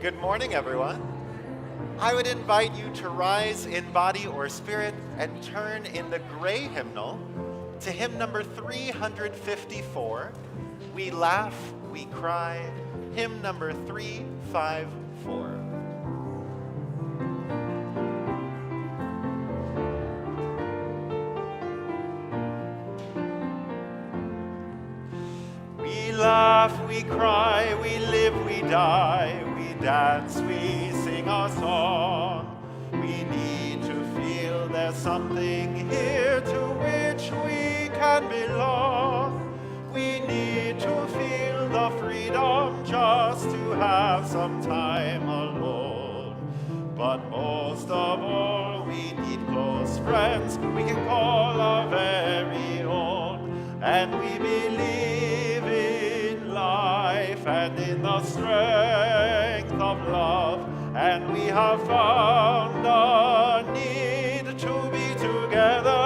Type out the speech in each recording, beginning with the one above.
Good morning, everyone. I would invite you to rise in body or spirit and turn in the gray hymnal to hymn number 354, We Laugh, We Cry, hymn number 354. We laugh, we cry, we live, we die, we dance, we sing our song. We need to feel there's something here to which we can belong. We need to feel the freedom just to have some time alone. But most of all, we need close friends we can call our very own. And we believe in life and in the strength of love. And we have found a need to be together.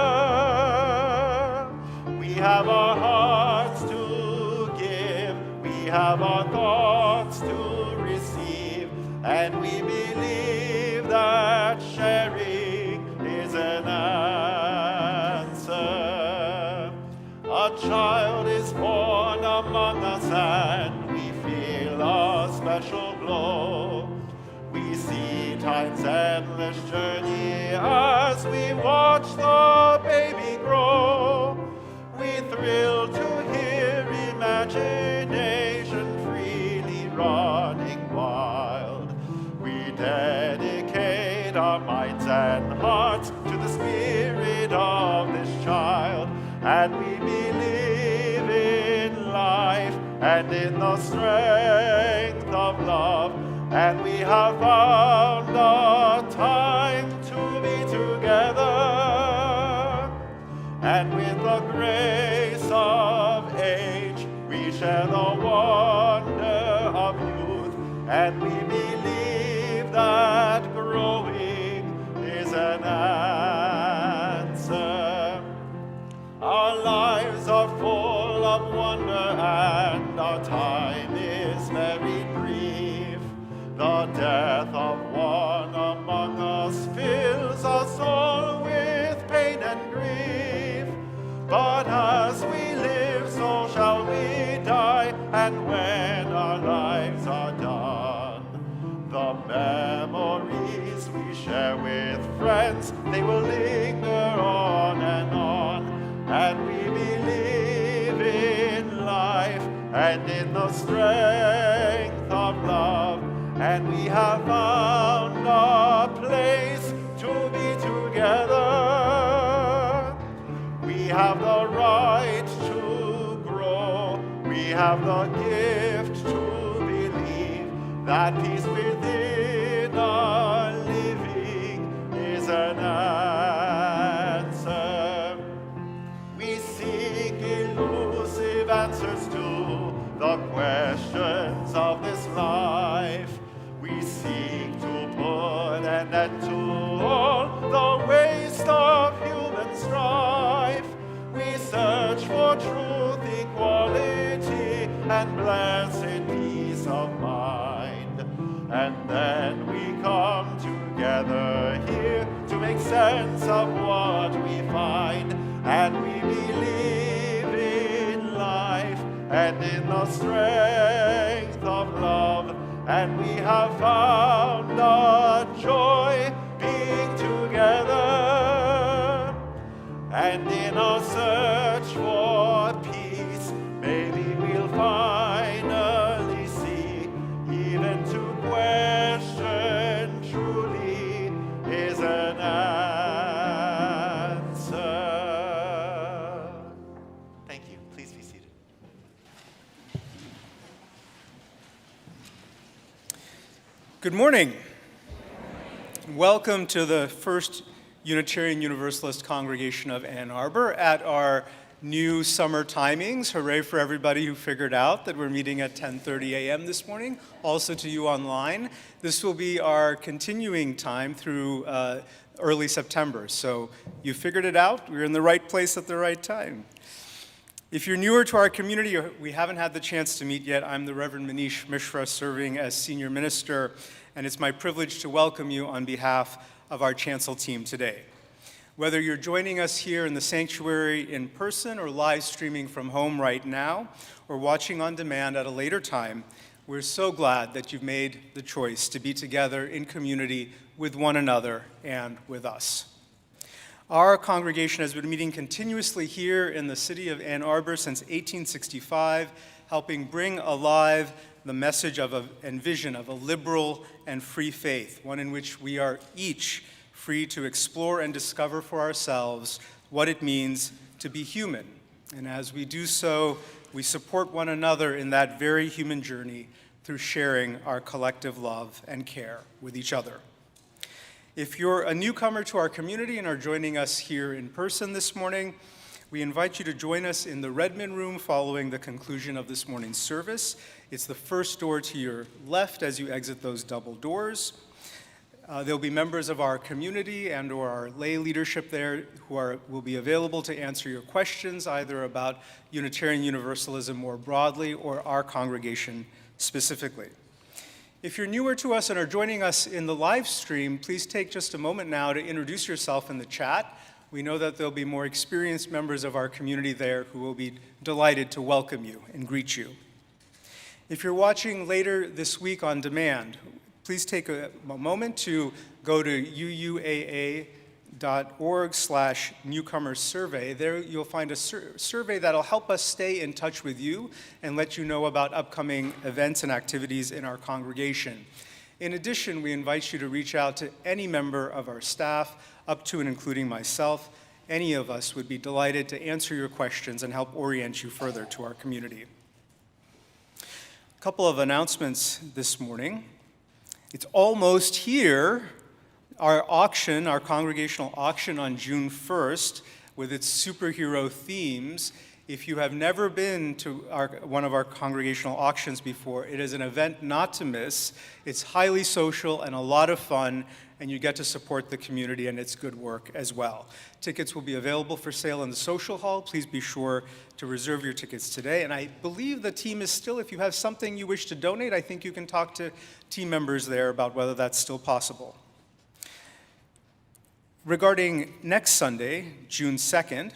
We have our hearts to give, we have our thoughts to receive, and we believe that sharing is an answer. A child is born among us and we feel a special glow. We see time's endless journey as we watch the baby grow. We thrill to hear imagination freely running wild. We dedicate our minds and hearts to the spirit of this child. And we believe in life and in the strength of love. And we have found a time to be together. And with the grace of age, we share the wonder of youth. And we believe that growing is an answer. Our lives are full of wonder and our time is very brief. The death of one among us fills us all with pain and grief. But as we live, so shall we die, and when our lives are done, the memories we share with friends, they will linger on and on. And we believe in life and in the strength of love. And we have found a place to be together. We have the right to grow. We have the gift to believe that peace within our living is an answer. We seek elusive answers to the questions of this life. We seek to put an end to all the waste of human strife. We search for truth, equality, and blessed peace of mind. And then we come together here to make sense of what we find. And we believe in life and in the strength of love. And we have found a joy being together. And in our search for peace, maybe we'll finally see, even to question truly is an answer. Thank you. Please be seated. Good morning. Welcome to the First Unitarian Universalist Congregation of Ann Arbor at our new summer timings. Hooray for everybody who figured out that we're meeting at 10:30 a.m. this morning. Also to you online. This will be our continuing time through early September. So you figured it out. We're in the right place at the right time. If you're newer to our community or we haven't had the chance to meet yet, I'm the Reverend Manish Mishra, serving as senior minister, and it's my privilege to welcome you on behalf of our chancel team today. Whether you're joining us here in the sanctuary in person or live streaming from home right now, or watching on demand at a later time, we're so glad that you've made the choice to be together in community with one another and with us. Our congregation has been meeting continuously here in the city of Ann Arbor since 1865, helping bring alive the message and vision of a liberal and free faith, one in which we are each free to explore and discover for ourselves what it means to be human. And as we do so, we support one another in that very human journey through sharing our collective love and care with each other. If you're a newcomer to our community and are joining us here in person this morning, we invite you to join us in the Redmond Room following the conclusion of this morning's service. It's the first door to your left as you exit those double doors. There'll be members of our community and or our lay leadership there who will be available to answer your questions, either about Unitarian Universalism more broadly or our congregation specifically. If you're newer to us and are joining us in the live stream, please take just a moment now to introduce yourself in the chat. We know that there'll be more experienced members of our community there who will be delighted to welcome you and greet you. If you're watching later this week on demand, please take a moment to go to UUAA.org/newcomer survey. There you'll find a survey that'll help us stay in touch with you and let you know about upcoming events and activities in our congregation. In addition, we invite you to reach out to any member of our staff, up to and including myself. Any of us would be delighted to answer your questions and help orient you further to our community. A couple of announcements this morning. It's almost here. Our auction, our congregational auction on June 1st, with its superhero themes. If you have never been to one of our congregational auctions before, it is an event not to miss. It's highly social and a lot of fun, and you get to support the community and its good work as well. Tickets will be available for sale in the social hall. Please be sure to reserve your tickets today. And I believe the team is still, if you have something you wish to donate, I think you can talk to team members there about whether that's still possible. Regarding next Sunday, June 2nd,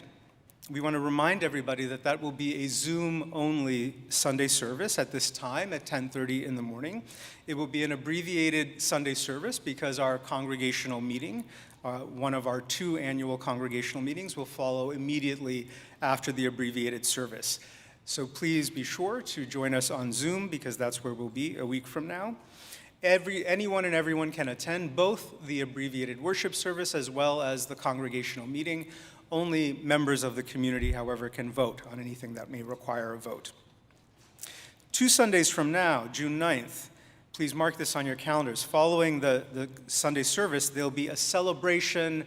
we want to remind everybody that that will be a Zoom-only Sunday service at this time at 10:30 in the morning. It will be an abbreviated Sunday service because our congregational meeting, one of our 2 annual congregational meetings, will follow immediately after the abbreviated service. So please be sure to join us on Zoom because that's where we'll be a week from now. Anyone and everyone can attend both the abbreviated worship service as well as the congregational meeting. Only members of the community, however, can vote on anything that may require a vote. 2 Sundays from now, June 9th, please mark this on your calendars. Following the Sunday service, there'll be a celebration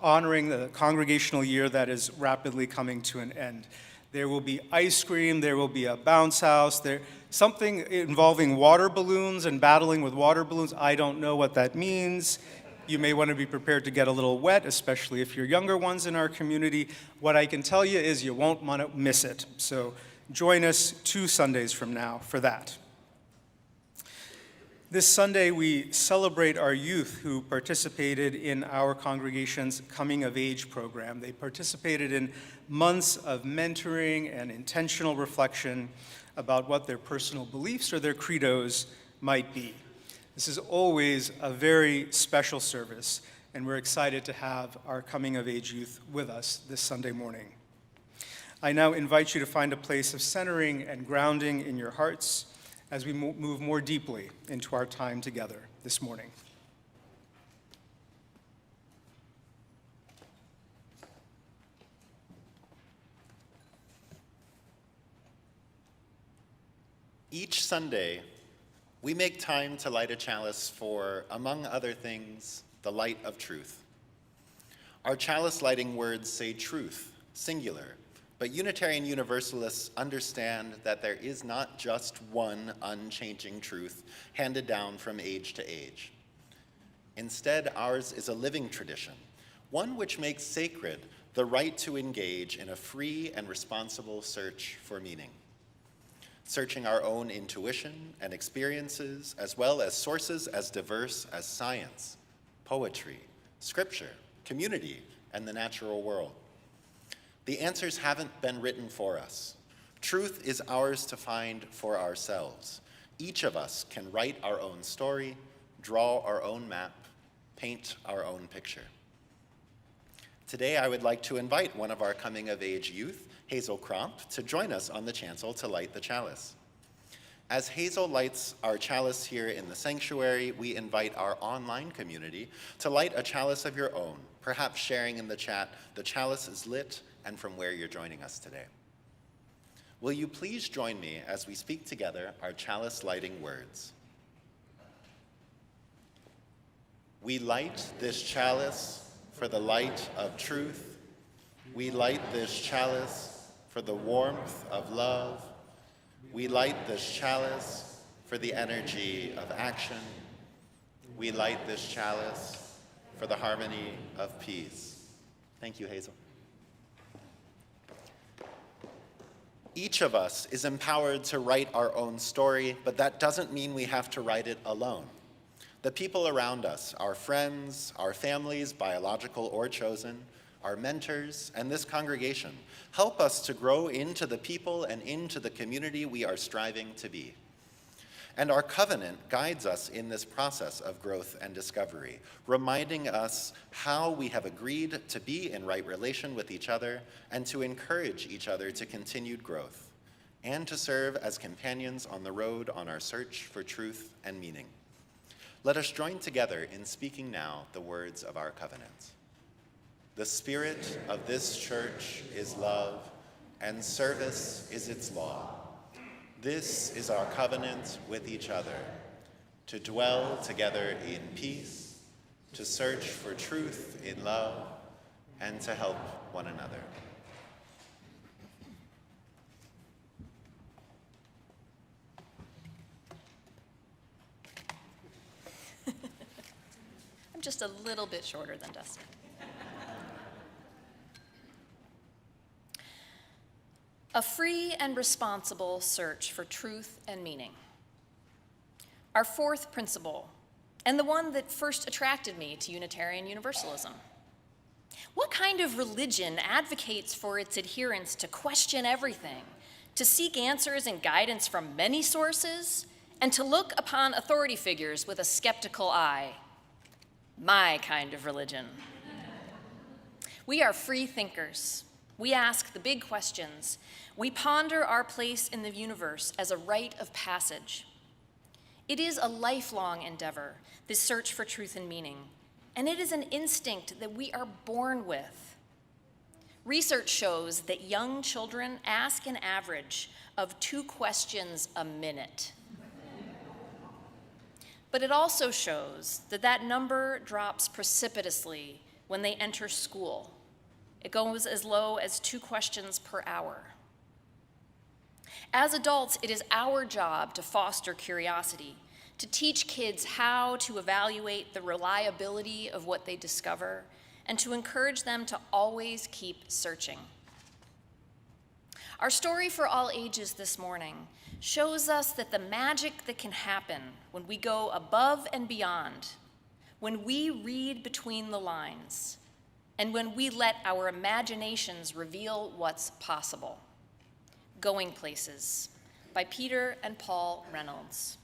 honoring the congregational year that is rapidly coming to an end. There will be ice cream, there will be a bounce house, something involving water balloons and battling with water balloons. I don't know what that means. You may want to be prepared to get a little wet, especially if you're younger ones in our community. What I can tell you is you won't want to miss it. So join us 2 Sundays from now for that. This Sunday, we celebrate our youth who participated in our congregation's Coming of Age program. They participated in months of mentoring and intentional reflection about what their personal beliefs or their credos might be. This is always a very special service, and we're excited to have our Coming of Age youth with us this Sunday morning. I now invite you to find a place of centering and grounding in your hearts as we move more deeply into our time together this morning. Each Sunday, we make time to light a chalice for, among other things, the light of truth. Our chalice lighting words say truth, singular, but Unitarian Universalists understand that there is not just one unchanging truth handed down from age to age. Instead, ours is a living tradition, one which makes sacred the right to engage in a free and responsible search for meaning, searching our own intuition and experiences, as well as sources as diverse as science, poetry, scripture, community, and the natural world. The answers haven't been written for us. Truth is ours to find for ourselves. Each of us can write our own story, draw our own map, paint our own picture. Today, I would like to invite one of our coming-of-age youth, Hazel, to join us on the chancel to light the chalice. As Hazel lights our chalice here in the sanctuary, we invite our online community to light a chalice of your own, perhaps sharing in the chat, the chalice is lit, and from where you're joining us today. Will you please join me as we speak together our chalice lighting words? We light this chalice for the light of truth. We light this chalice for the warmth of love. We light this chalice for the energy of action. We light this chalice for the harmony of peace. Thank you, Hazel. Each of us is empowered to write our own story, but that doesn't mean we have to write it alone. The people around us, our friends, our families, biological or chosen, our mentors, and this congregation, help us to grow into the people and into the community we are striving to be. And our covenant guides us in this process of growth and discovery, reminding us how we have agreed to be in right relation with each other and to encourage each other to continued growth, and to serve as companions on the road on our search for truth and meaning. Let us join together in speaking now the words of our covenant. The spirit of this church is love, and service is its law. This is our covenant with each other, to dwell together in peace, to search for truth in love, and to help one another. I'm just a little bit shorter than Dustin. A free and responsible search for truth and meaning. Our fourth principle, and the one that first attracted me to Unitarian Universalism. What kind of religion advocates for its adherents to question everything, to seek answers and guidance from many sources, and to look upon authority figures with a skeptical eye? My kind of religion. We are free thinkers. We ask the big questions. We ponder our place in the universe as a rite of passage. It is a lifelong endeavor, this search for truth and meaning, and it is an instinct that we are born with. Research shows that young children ask an average of 2 questions a minute. But it also shows that that number drops precipitously when they enter school. It goes as low as 2 questions per hour. As adults, it is our job to foster curiosity, to teach kids how to evaluate the reliability of what they discover, and to encourage them to always keep searching. Our story for all ages this morning shows us that the magic that can happen when we go above and beyond, when we read between the lines, and when we let our imaginations reveal what's possible. Going Places by Peter and Paul Reynolds.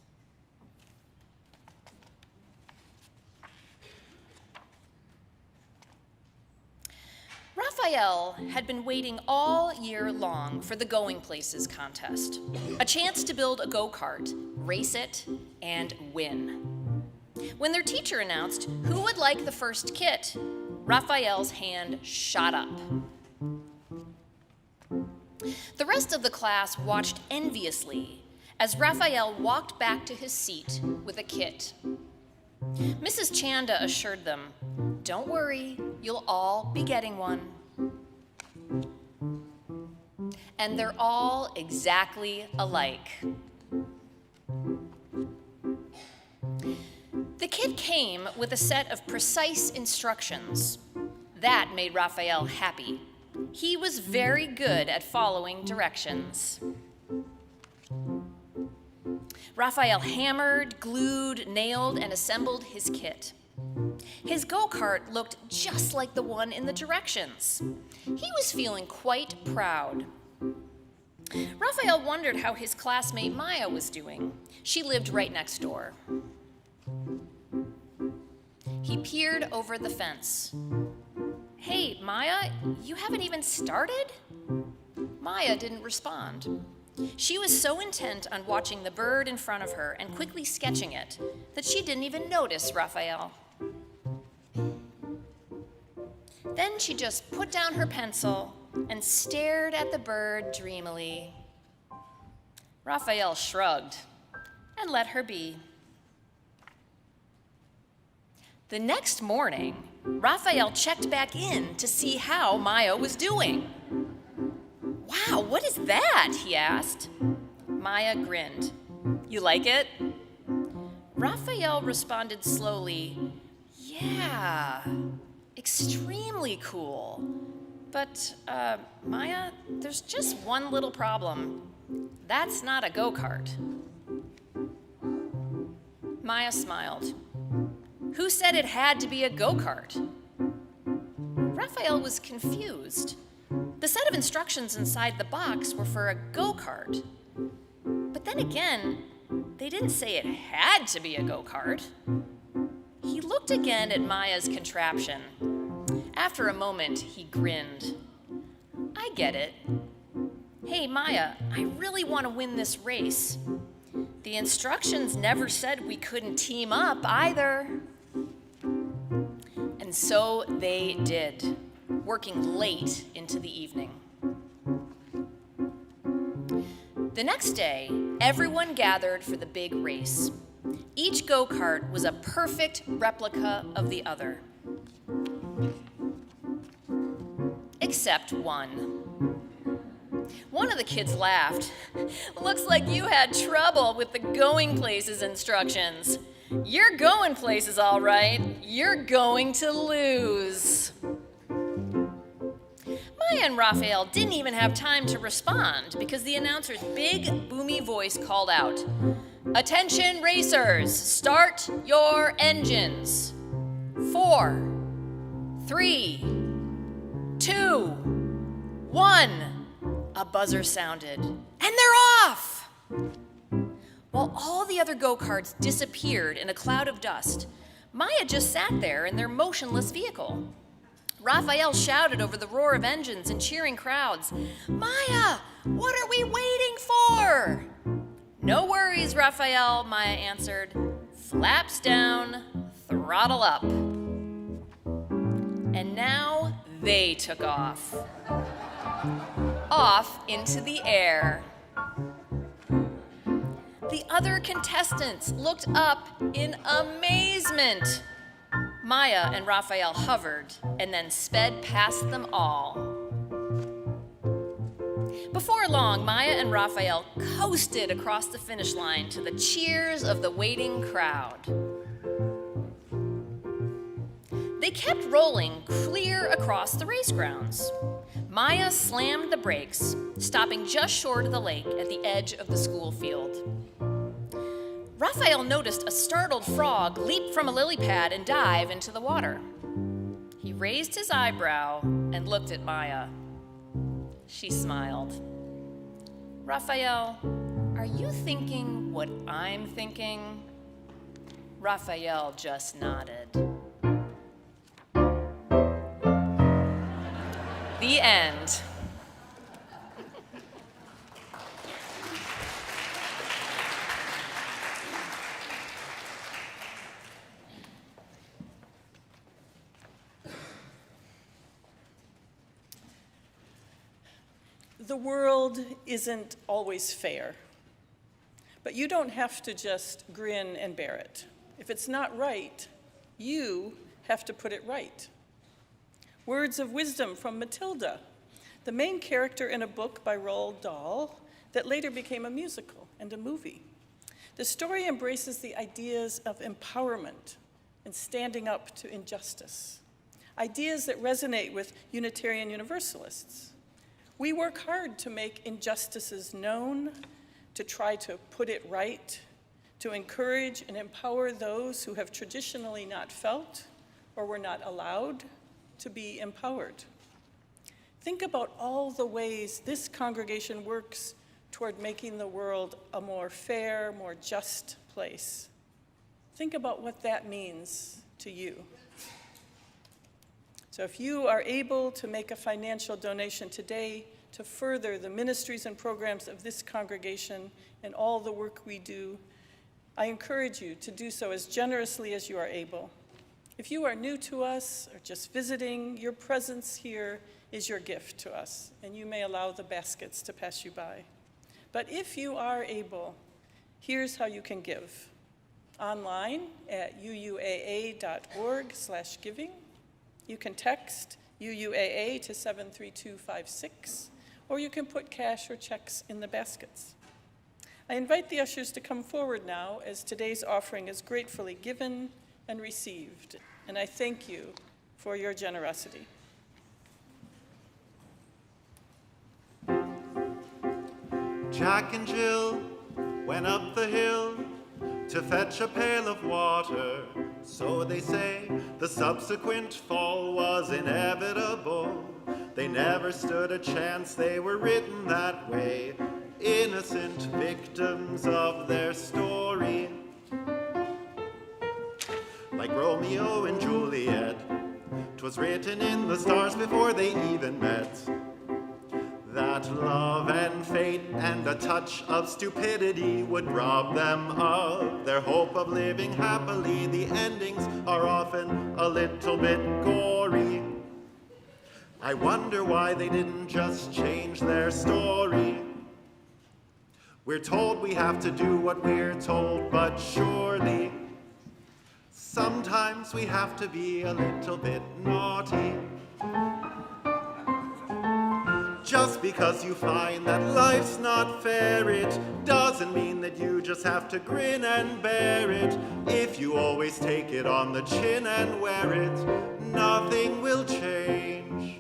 Raphael had been waiting all year long for the Going Places contest, a chance to build a go-kart, race it, and win. When their teacher announced who would like the first kit, Raphael's hand shot up. The rest of the class watched enviously as Raphael walked back to his seat with a kit. Mrs. Chanda assured them, "Don't worry, you'll all be getting one." And they're all exactly alike. The kit came with a set of precise instructions. That made Raphael happy. He was very good at following directions. Raphael hammered, glued, nailed, and assembled his kit. His go-kart looked just like the one in the directions. He was feeling quite proud. Raphael wondered how his classmate Maya was doing. She lived right next door. He peered over the fence. "Hey, Maya, you haven't even started?" Maya didn't respond. She was so intent on watching the bird in front of her and quickly sketching it that she didn't even notice Raphael. Then she just put down her pencil and stared at the bird dreamily. Raphael shrugged and let her be. The next morning, Raphael checked back in to see how Maya was doing. "Wow, what is that?" he asked. Maya grinned. "You like it?" Raphael responded slowly, "Yeah, extremely cool. But, Maya, there's just one little problem. That's not a go-kart." Maya smiled. "Who said it had to be a go-kart?" Raphael was confused. The set of instructions inside the box were for a go-kart. But then again, they didn't say it had to be a go-kart. He looked again at Maya's contraption. After a moment, he grinned. "I get it. Hey, Maya, I really want to win this race. The instructions never said we couldn't team up either." And so they did, working late into the evening. The next day, everyone gathered for the big race. Each go-kart was a perfect replica of the other. Except one. One of the kids laughed. "Looks like you had trouble with the going places instructions. You're going places, all right. You're going to lose." Maya and Raphael didn't even have time to respond because the announcer's big, boomy voice called out, "Attention racers, start your engines. 4, 3, 2, 1. A buzzer sounded, and they're off! While all the other go-karts disappeared in a cloud of dust, Maya just sat there in their motionless vehicle. Raphael shouted over the roar of engines and cheering crowds, "Maya, what are we waiting for?" "No worries, Raphael," Maya answered. "Flaps down, throttle up." And now they took off. Off into the air. The other contestants looked up in amazement. Maya and Raphael hovered and then sped past them all. Before long, Maya and Raphael coasted across the finish line to the cheers of the waiting crowd. They kept rolling clear across the race grounds. Maya slammed the brakes, stopping just short of the lake at the edge of the school field. Raphael noticed a startled frog leap from a lily pad and dive into the water. He raised his eyebrow and looked at Maya. She smiled. "Raphael, are you thinking what I'm thinking?" Raphael just nodded. The end. The world isn't always fair, but you don't have to just grin and bear it. If it's not right, you have to put it right. Words of wisdom from Matilda, the main character in a book by Roald Dahl that later became a musical and a movie. The story embraces the ideas of empowerment and standing up to injustice. ideas that resonate with Unitarian Universalists. We work hard to make injustices known, to try to put it right, to encourage and empower those who have traditionally not felt or were not allowed to be empowered. Think about all the ways this congregation works toward making the world a more fair, more just place. Think about what that means to you. So if you are able to make a financial donation today to further the ministries and programs of this congregation and all the work we do, I encourage you to do so as generously as you are able. If you are new to us or just visiting, your presence here is your gift to us, and you may allow the baskets to pass you by. But if you are able, here's how you can give. Online at uuaa.org/giving. You can text UUAA to 73256, or you can put cash or checks in the baskets. I invite the ushers to come forward now as today's offering is gratefully given and received, and I thank you for your generosity. Jack and Jill went up the hill to fetch a pail of water. So they say the subsequent fall was inevitable. They never stood a chance, they were written that way. Innocent victims of their story. Like Romeo and Juliet, 'twas written in the stars before they even met. That love and fate and a touch of stupidity would rob them of their hope of living happily. The endings are often a little bit gory. I wonder why they didn't just change their story. We're told we have to do what we're told, but surely sometimes we have to be a little bit naughty. Just because you find that life's not fair, it doesn't mean that you just have to grin and bear it. If you always take it on the chin and wear it, nothing will change.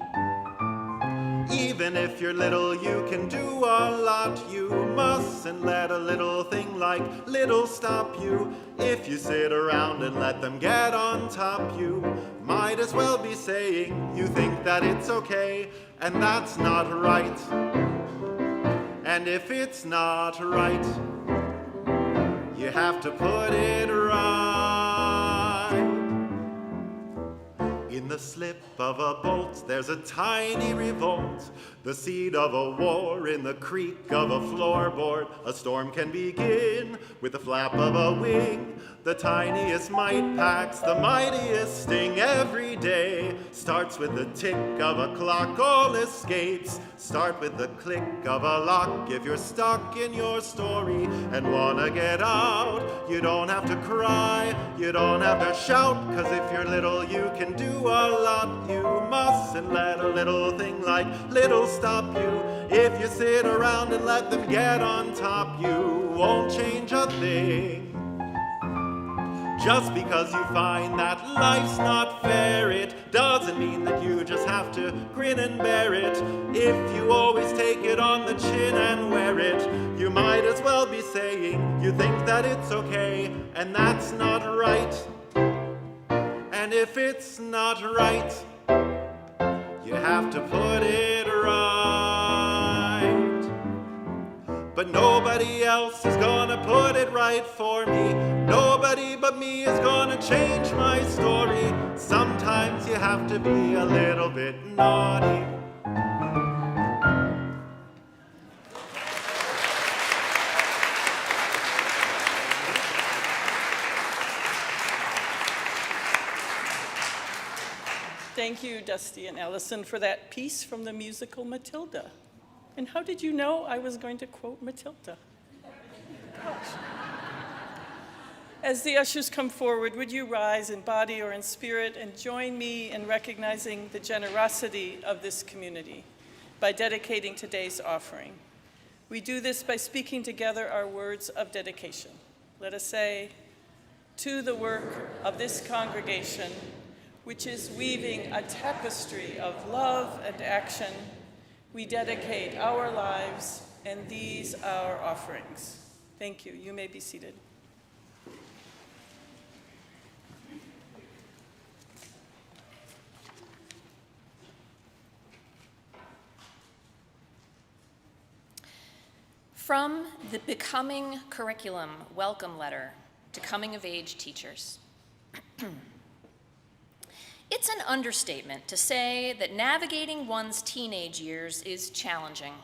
Even if you're little, you can do a lot. You mustn't let a little thing like little stop you. If you sit around and let them get on top, you might as well be saying you think that it's okay, and that's not right. And if it's not right, you have to put it right. In the slip of a bolt, there's a tiny revolt, the seed of a war in the creak of a floorboard. A storm can begin with the flap of a wing. The tiniest mite packs the mightiest sting. Every day starts with the tick of a clock. All escapes start with the click of a lock. If you're stuck in your story and wanna get out, you don't have to cry, you don't have to shout, 'cause if you're little, you can do a lot. You mustn't let a little thing like little stop you. If you sit around and let them get on top, you won't change a thing. Just because you find that life's not fair, it doesn't mean that you just have to grin and bear it. If you always take it on the chin and wear it, you might as well be saying you think that it's okay, and that's not right. And if it's not right, you have to put it right. But nobody else is gonna put it right for me. Nobody but me is gonna change my story. Sometimes you have to be a little bit naughty. Thank you, Dusty and Allison, for that piece from the musical Matilda. And how did you know I was going to quote Matilda? Gosh. As the ushers come forward, would you rise in body or in spirit and join me in recognizing the generosity of this community by dedicating today's offering? We do this by speaking together our words of dedication. Let us say, to the work of this congregation, which is weaving a tapestry of love and action, we dedicate our lives and these our offerings. Thank you. You may be seated. From the Becoming Curriculum Welcome Letter to Coming of Age Teachers. It's an understatement to say that navigating one's teenage years is challenging.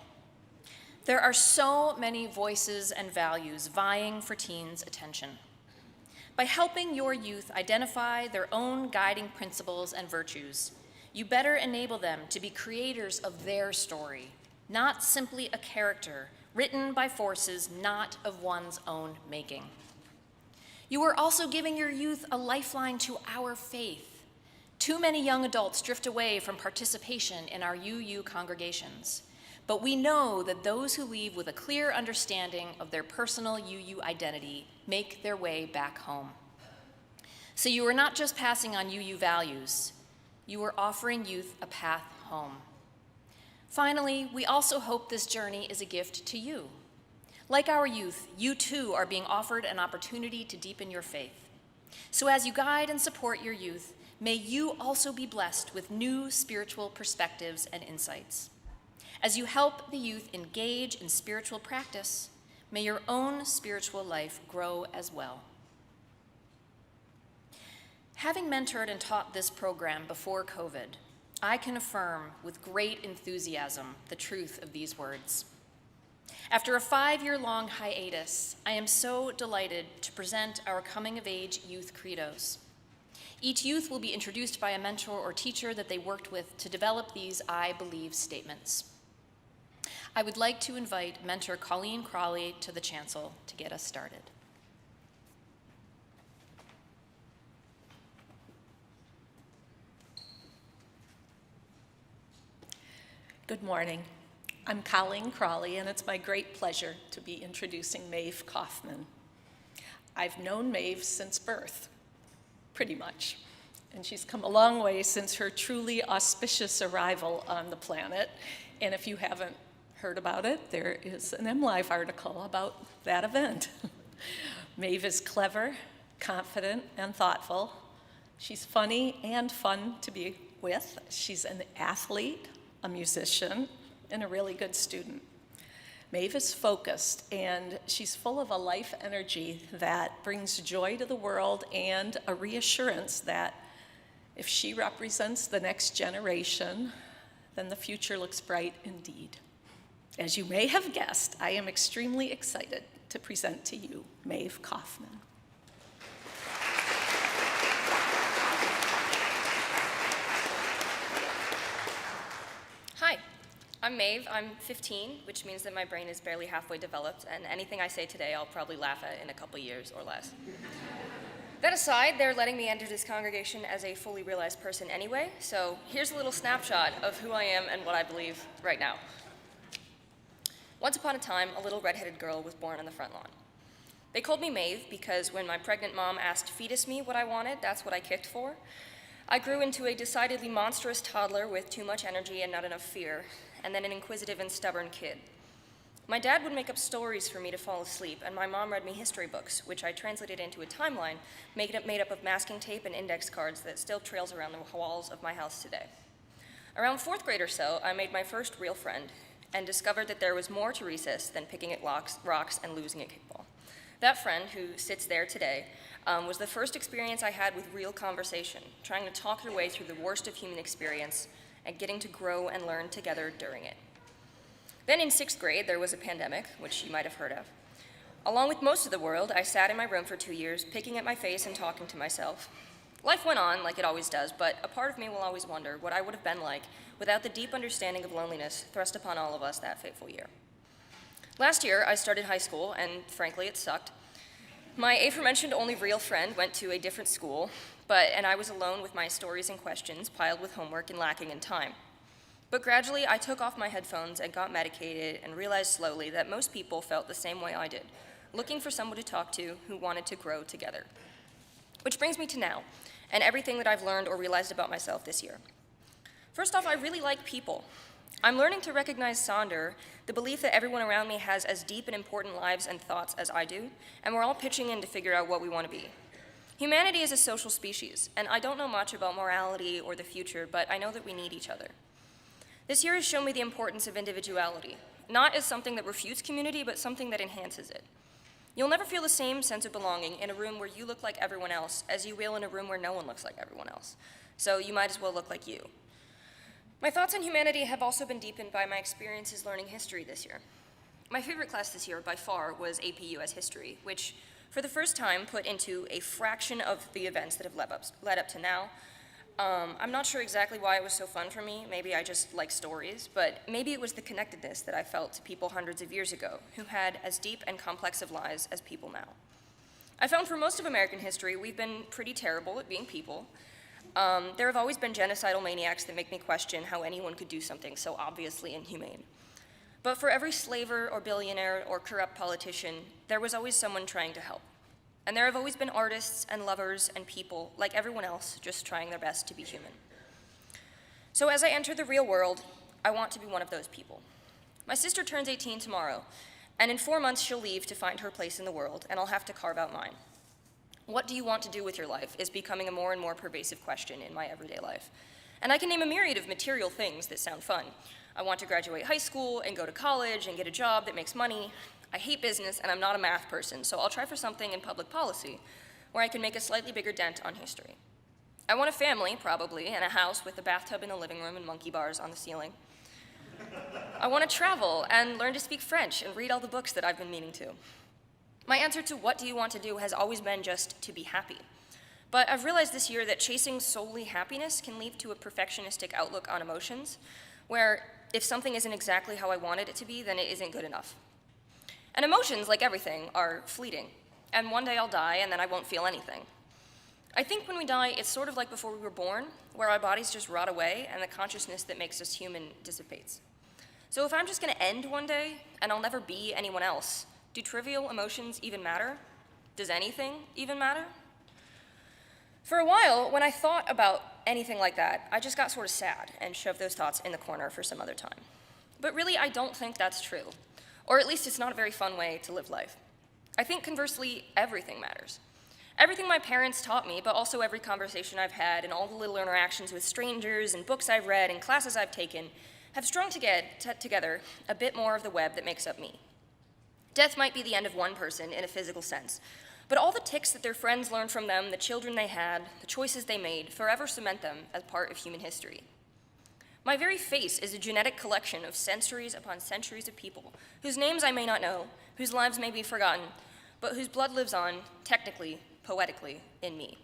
There are so many voices and values vying for teens' attention. By helping your youth identify their own guiding principles and virtues, you better enable them to be creators of their story, not simply a character written by forces not of one's own making. You are also giving your youth a lifeline to our faith. Too many young adults drift away from participation in our UU congregations, but we know that those who leave with a clear understanding of their personal UU identity make their way back home. So you are not just passing on UU values, you are offering youth a path home. Finally, we also hope this journey is a gift to you. Like our youth, you too are being offered an opportunity to deepen your faith. So as you guide and support your youth, may you also be blessed with new spiritual perspectives and insights. As you help the youth engage in spiritual practice, may your own spiritual life grow as well. Having mentored and taught this program before COVID, I can affirm with great enthusiasm the truth of these words. After a 5-year-long hiatus, I am so delighted to present our coming-of-age youth credos. Each youth will be introduced by a mentor or teacher that they worked with to develop these I believe statements. I would like to invite mentor Colleen Crawley to the chancel to get us started. Good morning. I'm Colleen Crawley, and it's my great pleasure to be introducing Maeve Coffman. I've known Maeve since birth, pretty much, and she's come a long way since her truly auspicious arrival on the planet. And if you haven't heard about it, there is an MLive article about that event. Maeve is clever, confident, and thoughtful. She's funny and fun to be with. She's an athlete, a musician, and a really good student. Maeve is focused, and she's full of a life energy that brings joy to the world and a reassurance that if she represents the next generation, then the future looks bright indeed. As you may have guessed, I am extremely excited to present to you Maeve Coffman. Hi, I'm Maeve. I'm 15, which means that my brain is barely halfway developed, and anything I say today I'll probably laugh at in a couple years or less. That aside, they're letting me enter this congregation as a fully realized person anyway, so here's a little snapshot of who I am and what I believe right now. Once upon a time, a little redheaded girl was born on the front lawn. They called me Maeve because when my pregnant mom asked fetus me what I wanted, that's what I kicked for. I grew into a decidedly monstrous toddler with too much energy and not enough fear, and then an inquisitive and stubborn kid. My dad would make up stories for me to fall asleep, and my mom read me history books, which I translated into a timeline made up of masking tape and index cards that still trails around the walls of my house today. Around 4th grade or so, I made my first real friend and discovered that there was more to recess than picking at rocks and losing at kickball. That friend, who sits there today, was the first experience I had with real conversation, trying to talk your way through the worst of human experience and getting to grow and learn together during it. Then in 6th grade, there was a pandemic, which you might have heard of. Along with most of the world, I sat in my room for 2 years, picking at my face and talking to myself. Life went on, like it always does, but a part of me will always wonder what I would have been like without the deep understanding of loneliness thrust upon all of us that fateful year. Last year, I started high school, and frankly, it sucked. My aforementioned only real friend went to a different school, and I was alone with my stories and questions piled with homework and lacking in time. But gradually, I took off my headphones and got medicated and realized slowly that most people felt the same way I did, looking for someone to talk to who wanted to grow together. Which brings me to now, and everything that I've learned or realized about myself this year. First off, I really like people. I'm learning to recognize Sonder, the belief that everyone around me has as deep and important lives and thoughts as I do, and we're all pitching in to figure out what we want to be. Humanity is a social species, and I don't know much about morality or the future, but I know that we need each other. This year has shown me the importance of individuality, not as something that refutes community, but something that enhances it. You'll never feel the same sense of belonging in a room where you look like everyone else as you will in a room where no one looks like everyone else. So you might as well look like you. My thoughts on humanity have also been deepened by my experiences learning history this year. My favorite class this year, by far, was AP US History, which, for the first time, put into a fraction of the events that have led up to now. I'm not sure exactly why it was so fun for me. Maybe I just like stories, but maybe it was the connectedness that I felt to people hundreds of years ago who had as deep and complex of lives as people now. I found for most of American history, we've been pretty terrible at being people. There have always been genocidal maniacs that make me question how anyone could do something so obviously inhumane. But for every slaver or billionaire or corrupt politician, there was always someone trying to help. And there have always been artists and lovers and people, like everyone else, just trying their best to be human. So as I enter the real world, I want to be one of those people. My sister turns 18 tomorrow, and in 4 months she'll leave to find her place in the world, and I'll have to carve out mine. What do you want to do with your life is becoming a more and more pervasive question in my everyday life. And I can name a myriad of material things that sound fun. I want to graduate high school and go to college and get a job that makes money. I hate business, and I'm not a math person, so I'll try for something in public policy where I can make a slightly bigger dent on history. I want a family, probably, and a house with a bathtub in the living room and monkey bars on the ceiling. I want to travel and learn to speak French and read all the books that I've been meaning to. My answer to what do you want to do has always been just to be happy. But I've realized this year that chasing solely happiness can lead to a perfectionistic outlook on emotions, where if something isn't exactly how I wanted it to be, then it isn't good enough. And emotions, like everything, are fleeting. And one day I'll die, and then I won't feel anything. I think when we die, it's sort of like before we were born, where our bodies just rot away, and the consciousness that makes us human dissipates. So if I'm just going to end one day, and I'll never be anyone else, do trivial emotions even matter? Does anything even matter? For a while, when I thought about anything like that, I just got sort of sad and shoved those thoughts in the corner for some other time. But really, I don't think that's true. Or at least it's not a very fun way to live life. I think, conversely, everything matters. Everything my parents taught me, but also every conversation I've had and all the little interactions with strangers and books I've read and classes I've taken have strung together a bit more of the web that makes up me. Death might be the end of one person in a physical sense, but all the tics that their friends learned from them, the children they had, the choices they made, forever cement them as part of human history. My very face is a genetic collection of centuries upon centuries of people whose names I may not know, whose lives may be forgotten, but whose blood lives on, technically, poetically, in me.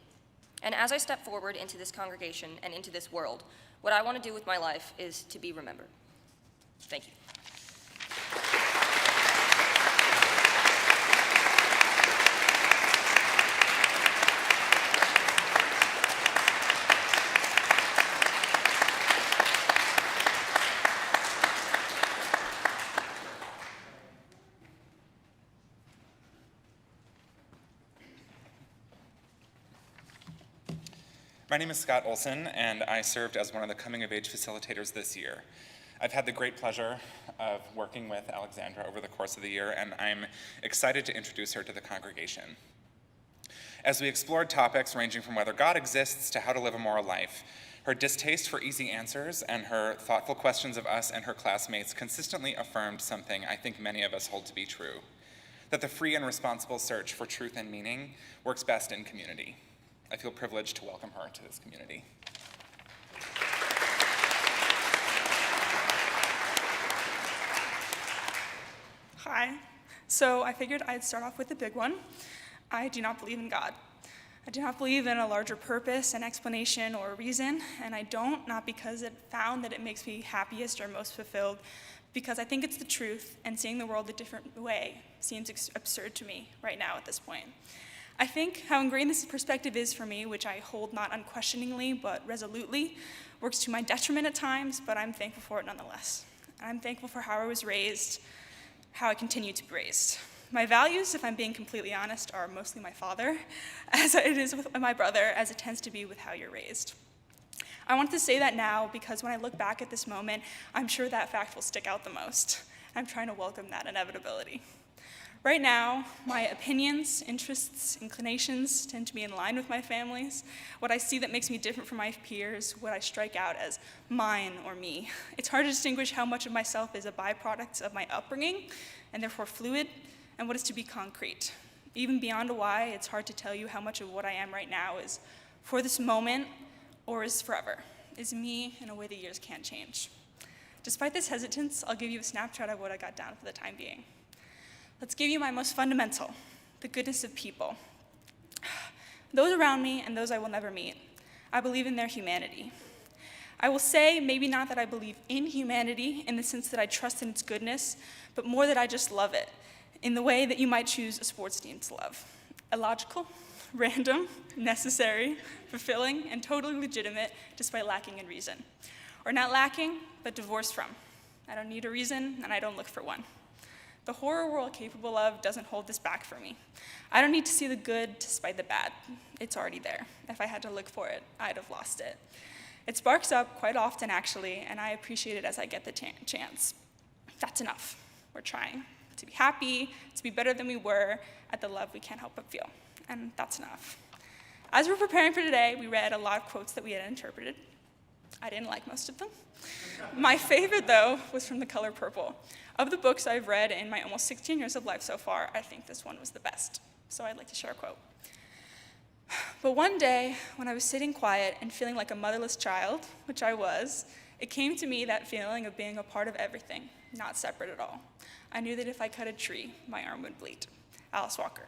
And as I step forward into this congregation and into this world, what I want to do with my life is to be remembered. Thank you. My name is Scott Olson, and I served as one of the coming-of-age facilitators this year. I've had the great pleasure of working with Alexandra over the course of the year, and I'm excited to introduce her to the congregation. As we explored topics ranging from whether God exists to how to live a moral life, her distaste for easy answers and her thoughtful questions of us and her classmates consistently affirmed something I think many of us hold to be true, that the free and responsible search for truth and meaning works best in community. I feel privileged to welcome her to this community. Hi. So I figured I'd start off with the big one. I do not believe in God. I do not believe in a larger purpose, an explanation, or a reason, and I don't, not because it found that it makes me happiest or most fulfilled, because I think it's the truth, and seeing the world a different way seems absurd to me right now at this point. I think how ingrained this perspective is for me, which I hold not unquestioningly but resolutely, works to my detriment at times, but I'm thankful for it nonetheless. I'm thankful for how I was raised, how I continue to be raised. My values, if I'm being completely honest, are mostly my father, as it is with my brother, as it tends to be with how you're raised. I want to say that now because when I look back at this moment, I'm sure that fact will stick out the most. I'm trying to welcome that inevitability. Right now, my opinions, interests, inclinations tend to be in line with my family's. What I see that makes me different from my peers, what I strike out as mine or me. It's hard to distinguish how much of myself is a byproduct of my upbringing, and therefore fluid, and what is to be concrete. Even beyond a why, it's hard to tell you how much of what I am right now is for this moment or is forever, is me in a way the years can't change. Despite this hesitance, I'll give you a snapshot of what I got down for the time being. Let's give you my most fundamental, the goodness of people. Those around me and those I will never meet. I believe in their humanity. I will say maybe not that I believe in humanity in the sense that I trust in its goodness, but more that I just love it, in the way that you might choose a sports team to love. Illogical, random, necessary, fulfilling, and totally legitimate despite lacking in reason. Or not lacking, but divorced from. I don't need a reason, and I don't look for one. The horror we're all capable of doesn't hold this back for me. I don't need to see the good despite the bad. It's already there. If I had to look for it, I'd have lost it. It sparks up quite often, actually, and I appreciate it as I get the chance. That's enough. We're trying to be happy, to be better than we were, at the love we can't help but feel. And that's enough. As we're preparing for today, we read a lot of quotes that we had interpreted. I didn't like most of them. My favorite, though, was from The Color Purple. Of the books I've read in my almost 16 years of life so far, I think this one was the best. So I'd like to share a quote. But one day, when I was sitting quiet and feeling like a motherless child, which I was, it came to me that feeling of being a part of everything, not separate at all. I knew that if I cut a tree, my arm would bleed. Alice Walker.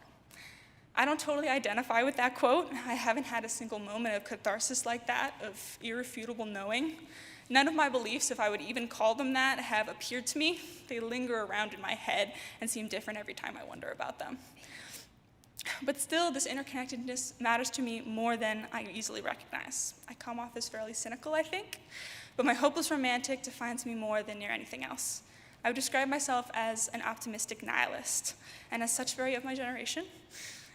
I don't totally identify with that quote. I haven't had a single moment of catharsis like that, of irrefutable knowing. None of my beliefs, if I would even call them that, have appeared to me. They linger around in my head and seem different every time I wonder about them. But still, this interconnectedness matters to me more than I easily recognize. I come off as fairly cynical, I think, but my hopeless romantic defines me more than near anything else. I would describe myself as an optimistic nihilist, and as such very of my generation.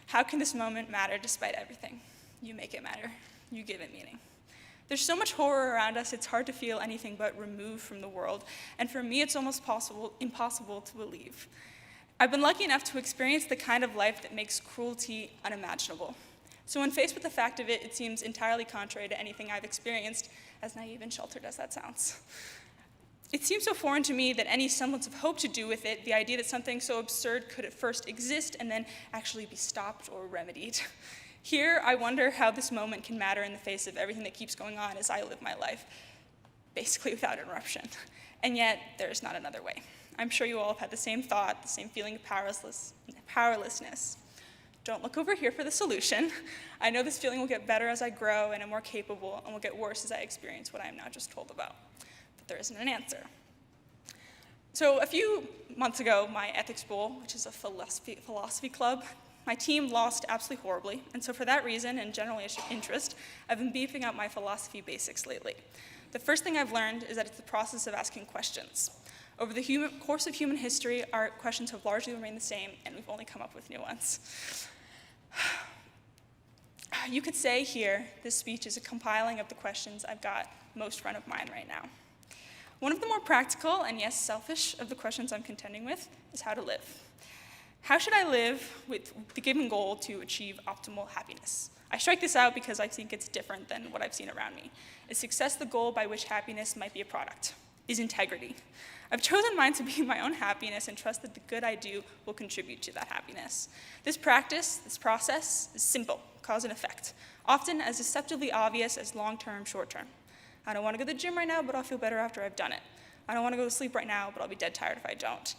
How can this moment matter despite everything? You make it matter. You give it meaning. There's so much horror around us, it's hard to feel anything but removed from the world, and for me, it's almost impossible to believe. I've been lucky enough to experience the kind of life that makes cruelty unimaginable. So when faced with the fact of it, it seems entirely contrary to anything I've experienced, as naive and sheltered as that sounds. It seems so foreign to me that any semblance of hope to do with it, the idea that something so absurd could at first exist and then actually be stopped or remedied. Here, I wonder how this moment can matter in the face of everything that keeps going on as I live my life, basically without interruption. And yet, there's not another way. I'm sure you all have had the same thought, the same feeling of powerlessness. Don't look over here for the solution. I know this feeling will get better as I grow and am more capable, and will get worse as I experience what I am now just told about. But there isn't an answer. So a few months ago, my ethics bowl, which is a philosophy club, my team lost absolutely horribly, and so for that reason and general interest, I've been beefing up my philosophy basics lately. The first thing I've learned is that it's the process of asking questions. Over the course of human history, our questions have largely remained the same, and we've only come up with new ones. You could say here, this speech is a compiling of the questions I've got most front of mind right now. One of the more practical, and yes, selfish, of the questions I'm contending with is how to live. How should I live with the given goal to achieve optimal happiness? I strike this out because I think it's different than what I've seen around me. Is success the goal by which happiness might be a product? Is integrity? I've chosen mine to be my own happiness and trust that the good I do will contribute to that happiness. This practice, this process, is simple, cause and effect, often as deceptively obvious as long-term, short-term. I don't want to go to the gym right now, but I'll feel better after I've done it. I don't want to go to sleep right now, but I'll be dead tired if I don't.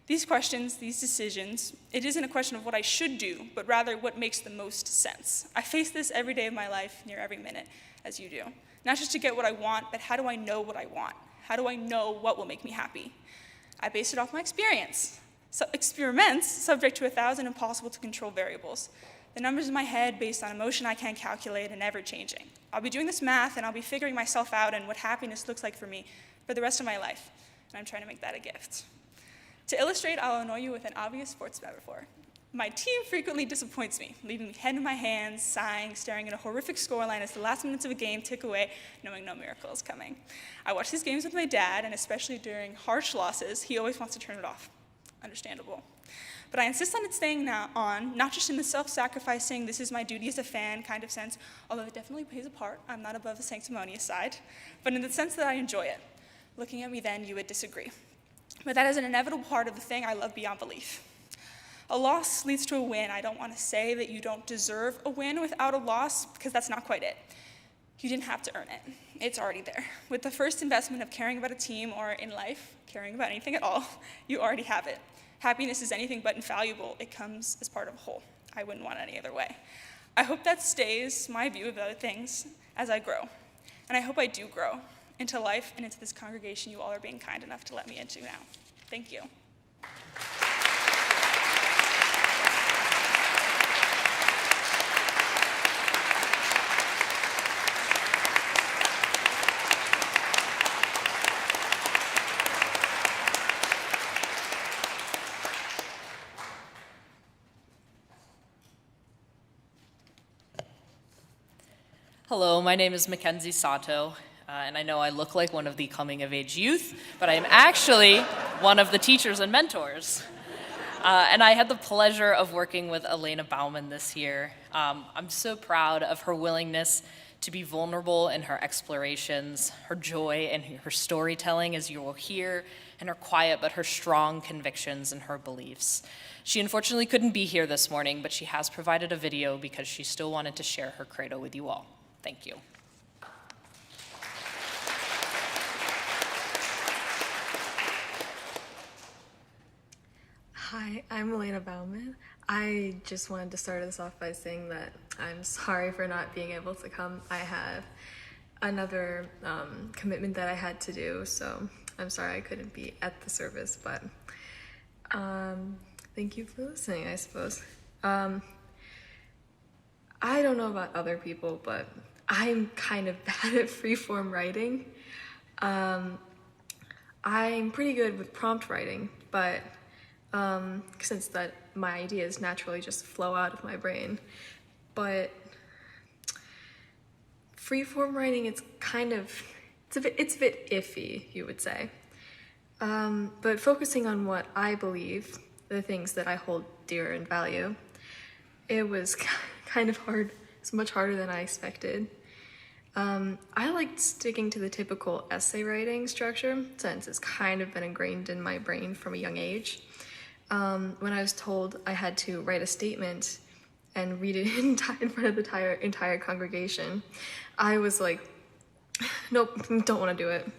These questions, these decisions, it isn't a question of what I should do, but rather what makes the most sense. I face this every day of my life, near every minute, as you do. Not just to get what I want, but how do I know what I want? How do I know what will make me happy? I base it off my experience. So experiments subject to 1,000 impossible to control variables. The numbers in my head based on emotion I can't calculate and ever changing. I'll be doing this math and I'll be figuring myself out and what happiness looks like for me for the rest of my life. And I'm trying to make that a gift. To illustrate, I'll annoy you with an obvious sports metaphor. My team frequently disappoints me, leaving me head in my hands, sighing, staring at a horrific scoreline as the last minutes of a game tick away, knowing no miracle is coming. I watch these games with my dad, and especially during harsh losses, he always wants to turn it off. Understandable. But I insist on it staying on, not just in the self-sacrificing, this is my duty as a fan kind of sense, although it definitely plays a part, I'm not above the sanctimonious side, but in the sense that I enjoy it. Looking at me then, you would disagree. But that is an inevitable part of the thing I love beyond belief. A loss leads to a win. I don't want to say that you don't deserve a win without a loss, because that's not quite it. You didn't have to earn it. It's already there. With the first investment of caring about a team, or in life, caring about anything at all, you already have it. Happiness is anything but infallible. It comes as part of a whole. I wouldn't want it any other way. I hope that stays my view of other things as I grow. And I hope I do grow into life and into this congregation you all are being kind enough to let me into now. Thank you. Hello, my name is Mackenzie Sato, and I know I look like one of the coming-of-age youth, but I am actually one of the teachers and mentors. And I had the pleasure of working with Elena Bauman this year. I'm so proud of her willingness to be vulnerable in her explorations, her joy and her storytelling, as you will hear, and her quiet but her strong convictions and her beliefs. She unfortunately couldn't be here this morning, but she has provided a video because she still wanted to share her credo with you all. Thank you. Hi, I'm Elena Bauman. I just wanted to start this off by saying that I'm sorry for not being able to come. I have another commitment that I had to do, so I'm sorry I couldn't be at the service, but thank you for listening, I suppose. I don't know about other people, but I'm kind of bad at freeform writing. I'm pretty good with prompt writing, but since that my ideas naturally just flow out of my brain. But freeform writing, it's a bit iffy, you would say. But focusing on what I believe, the things that I hold dear and value, it was kind of hard. It's much harder than I expected. I liked sticking to the typical essay writing structure since it's kind of been ingrained in my brain from a young age. When I was told I had to write a statement and read it in front of the entire congregation, I was like, nope, don't want to do it.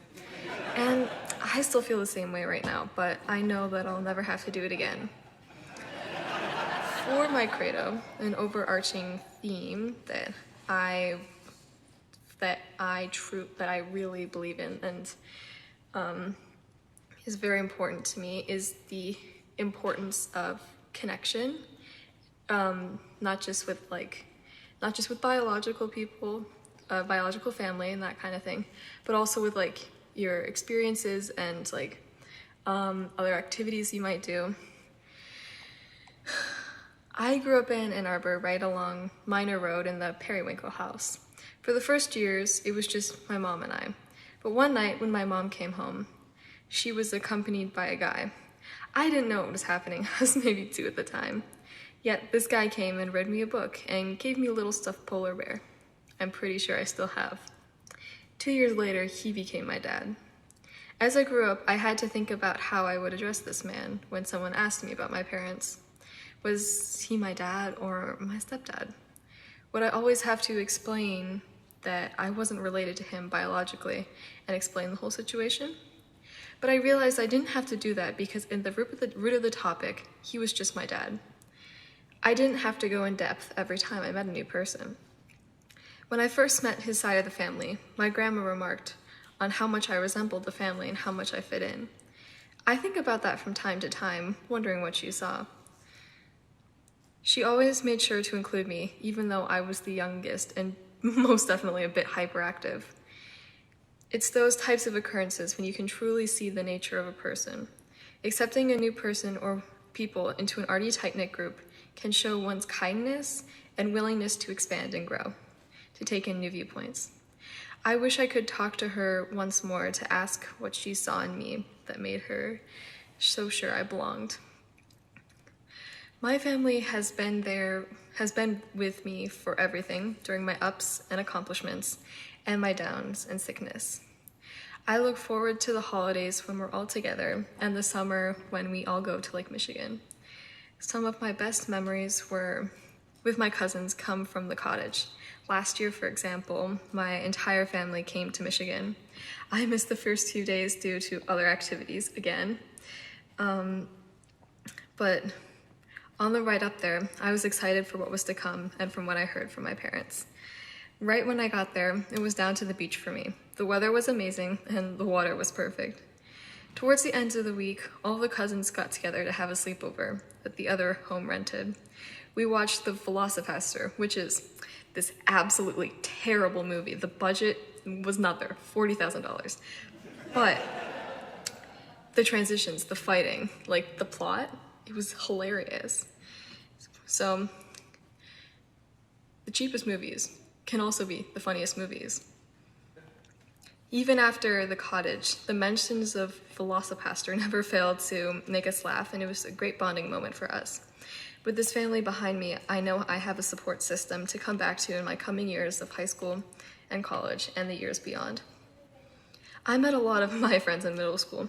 And I still feel the same way right now, but I know that I'll never have to do it again. For my credo, an overarching theme that I really believe in and is very important to me is the importance of connection, not just with biological people, biological family and that kind of thing, but also with like your experiences and like other activities you might do. I grew up in Ann Arbor, right along Minor Road in the Periwinkle house. For the first years, it was just my mom and I. But one night when my mom came home, she was accompanied by a guy. I didn't know what was happening. I was maybe 2 at the time. Yet this guy came and read me a book and gave me a little stuffed polar bear. I'm pretty sure I still have. 2 years later, he became my dad. As I grew up, I had to think about how I would address this man when someone asked me about my parents. Was he my dad or my stepdad? Would I always have to explain that I wasn't related to him biologically and explain the whole situation? But I realized I didn't have to do that because in the root of the topic, he was just my dad. I didn't have to go in depth every time I met a new person. When I first met his side of the family, my grandma remarked on how much I resembled the family and how much I fit in. I think about that from time to time, wondering what she saw. She always made sure to include me, even though I was the youngest and most definitely a bit hyperactive. It's those types of occurrences when you can truly see the nature of a person. Accepting a new person or people into an already tight-knit group can show one's kindness and willingness to expand and grow, to take in new viewpoints. I wish I could talk to her once more to ask what she saw in me that made her so sure I belonged. My family has been with me for everything during my ups and accomplishments and my downs and sickness. I look forward to the holidays when we're all together and the summer when we all go to Lake Michigan. Some of my best memories were with my cousins come from the cottage. Last year, for example, my entire family came to Michigan. I missed the first few days due to other activities again. But on the ride up there, I was excited for what was to come and from what I heard from my parents. Right when I got there, it was down to the beach for me. The weather was amazing and the water was perfect. Towards the end of the week, all the cousins got together to have a sleepover that the other home rented. We watched The Velocipaster, which is this absolutely terrible movie. The budget was not there, $40,000. But the transitions, the fighting, like the plot, it was hilarious. So the cheapest movies can also be the funniest movies. Even after the cottage, the mentions of Velocipaster never failed to make us laugh, and it was a great bonding moment for us. With this family behind me, I know I have a support system to come back to in my coming years of high school and college and the years beyond. I met a lot of my friends in middle school.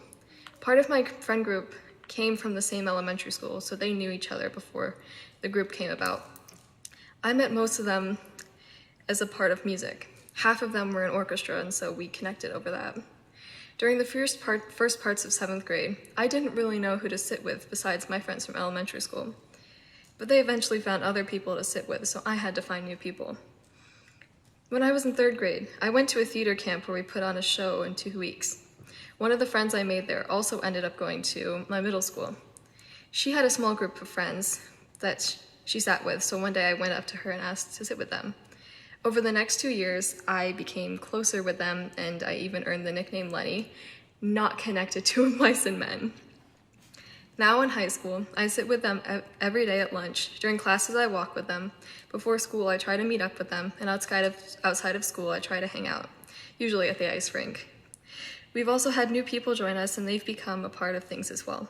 Part of my friend group came from the same elementary school, so they knew each other before the group came about. I met most of them as a part of music. Half of them were in orchestra, and so we connected over that. During the first parts of 7th grade, I didn't really know who to sit with besides my friends from elementary school. But they eventually found other people to sit with, so I had to find new people. When I was in 3rd grade, I went to a theater camp where we put on a show in 2 weeks. One of the friends I made there also ended up going to my middle school. She had a small group of friends that she sat with, so one day I went up to her and asked to sit with them. Over the next 2 years, I became closer with them, and I even earned the nickname Lenny, not connected to mice and men. Now in high school, I sit with them every day at lunch. During classes, I walk with them. Before school, I try to meet up with them, and outside of school, I try to hang out, usually at the ice rink. We've also had new people join us, and they've become a part of things as well.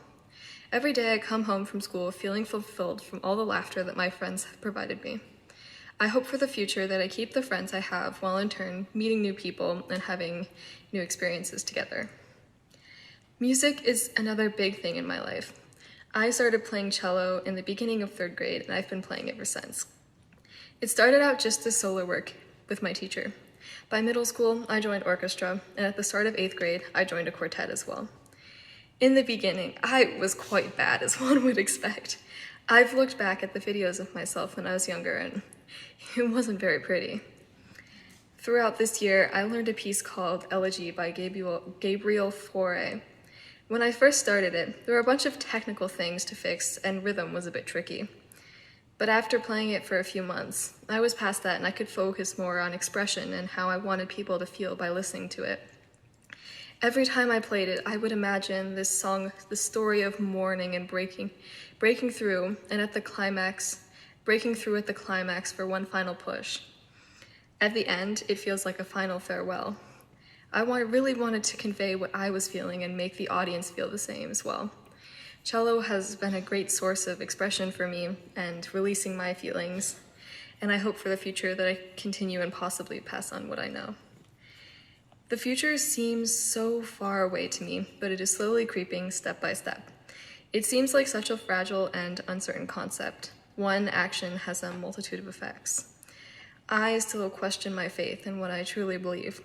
Every day I come home from school feeling fulfilled from all the laughter that my friends have provided me. I hope for the future that I keep the friends I have while in turn meeting new people and having new experiences together. Music is another big thing in my life. I started playing cello in the beginning of 3rd grade, and I've been playing ever since. It started out just as solo work with my teacher. By middle school, I joined orchestra, and at the start of 8th grade, I joined a quartet as well. In the beginning, I was quite bad, as one would expect. I've looked back at the videos of myself when I was younger, and it wasn't very pretty. Throughout this year, I learned a piece called Elegy by Gabriel Fauré. When I first started it, there were a bunch of technical things to fix, and rhythm was a bit tricky. But after playing it for a few months, I was past that, and I could focus more on expression and how I wanted people to feel by listening to it. Every time I played it, I would imagine this song, the story of mourning and breaking through, and at the climax, breaking through at the climax for one final push. At the end, it feels like a final farewell. I really wanted to convey what I was feeling and make the audience feel the same as well. Cello has been a great source of expression for me and releasing my feelings, and I hope for the future that I continue and possibly pass on what I know. The future seems so far away to me, but it is slowly creeping step by step. It seems like such a fragile and uncertain concept. One action has a multitude of effects. I still question my faith in what I truly believe.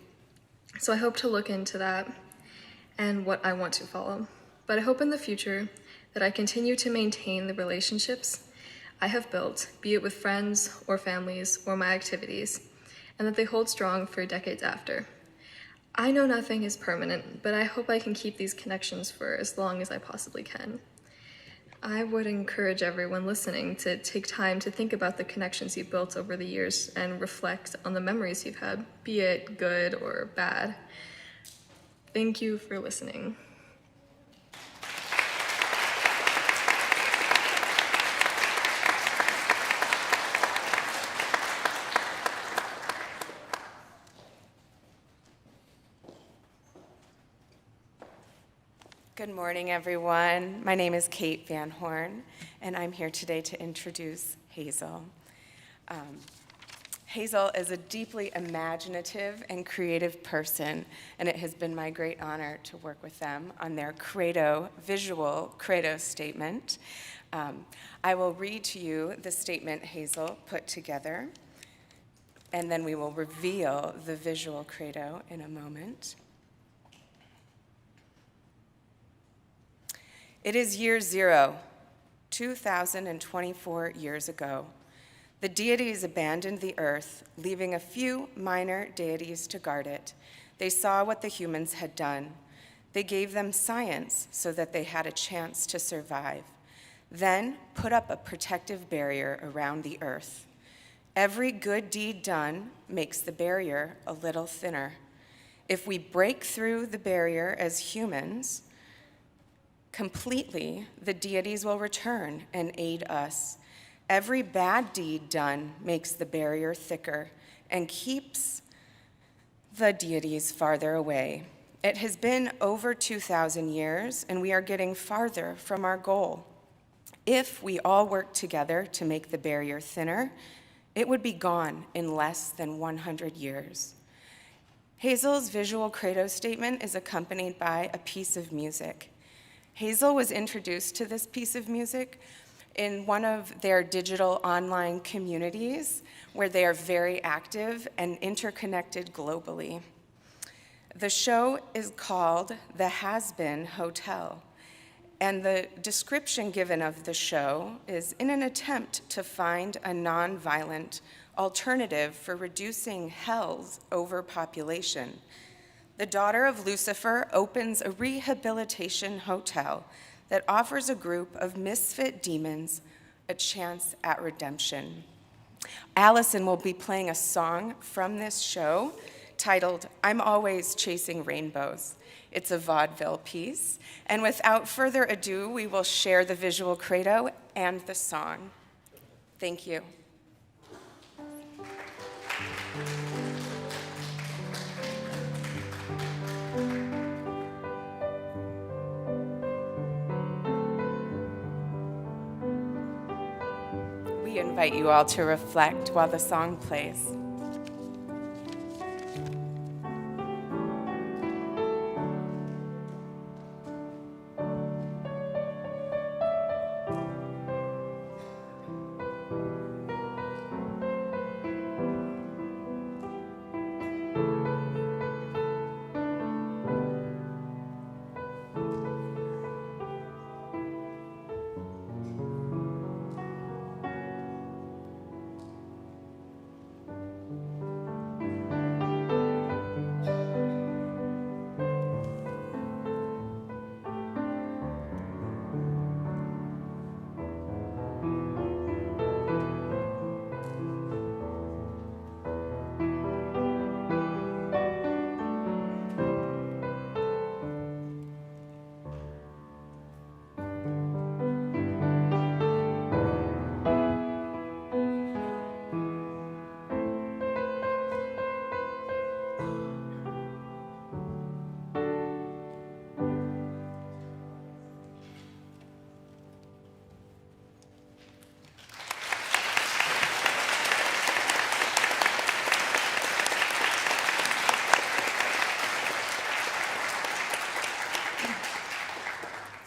So I hope to look into that and what I want to follow. But I hope in the future that I continue to maintain the relationships I have built, be it with friends or families or my activities, and that they hold strong for decades after. I know nothing is permanent, but I hope I can keep these connections for as long as I possibly can. I would encourage everyone listening to take time to think about the connections you've built over the years and reflect on the memories you've had, be it good or bad. Thank you for listening. Good morning, everyone. My name is Kate Van Horn, and I'm here today to introduce Hazel. Hazel is a deeply imaginative and creative person, and it has been my great honor to work with them on their visual Credos statement. I will read to you the statement Hazel put together, and then we will reveal the visual Credo in a moment. It is year zero, 2024 years ago. The deities abandoned the earth, leaving a few minor deities to guard it. They saw what the humans had done. They gave them science so that they had a chance to survive, then put up a protective barrier around the earth. Every good deed done makes the barrier a little thinner. If we break through the barrier as humans completely, the deities will return and aid us. Every bad deed done makes the barrier thicker and keeps the deities farther away. It has been over 2,000 years, and we are getting farther from our goal. If we all work together to make the barrier thinner, it would be gone in less than 100 years. Hazel's visual Credo statement is accompanied by a piece of music. Hazel was introduced to this piece of music in one of their digital online communities where they are very active and interconnected globally. The show is called The Has-Been Hotel, and the description given of the show is in an attempt to find a nonviolent alternative for reducing hell's overpopulation. The daughter of Lucifer opens a rehabilitation hotel that offers a group of misfit demons a chance at redemption. Allison will be playing a song from this show titled, "I'm Always Chasing Rainbows." It's a vaudeville piece. And without further ado, we will share the visual Credo and the song. Thank you. We invite you all to reflect while the song plays.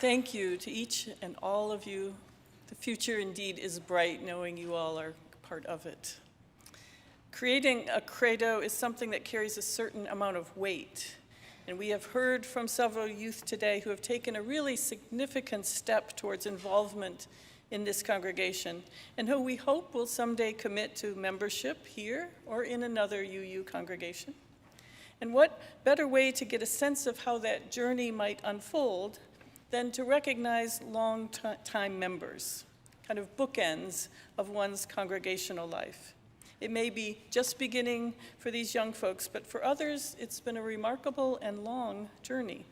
Thank you to each and all of you. The future indeed is bright, knowing you all are part of it. Creating a credo is something that carries a certain amount of weight. And we have heard from several youth today who have taken a really significant step towards involvement in this congregation, and who we hope will someday commit to membership here or in another UU congregation. And what better way to get a sense of how that journey might unfold than to recognize long-time members, kind of bookends of one's congregational life. It may be just beginning for these young folks, but for others, it's been a remarkable and long journey.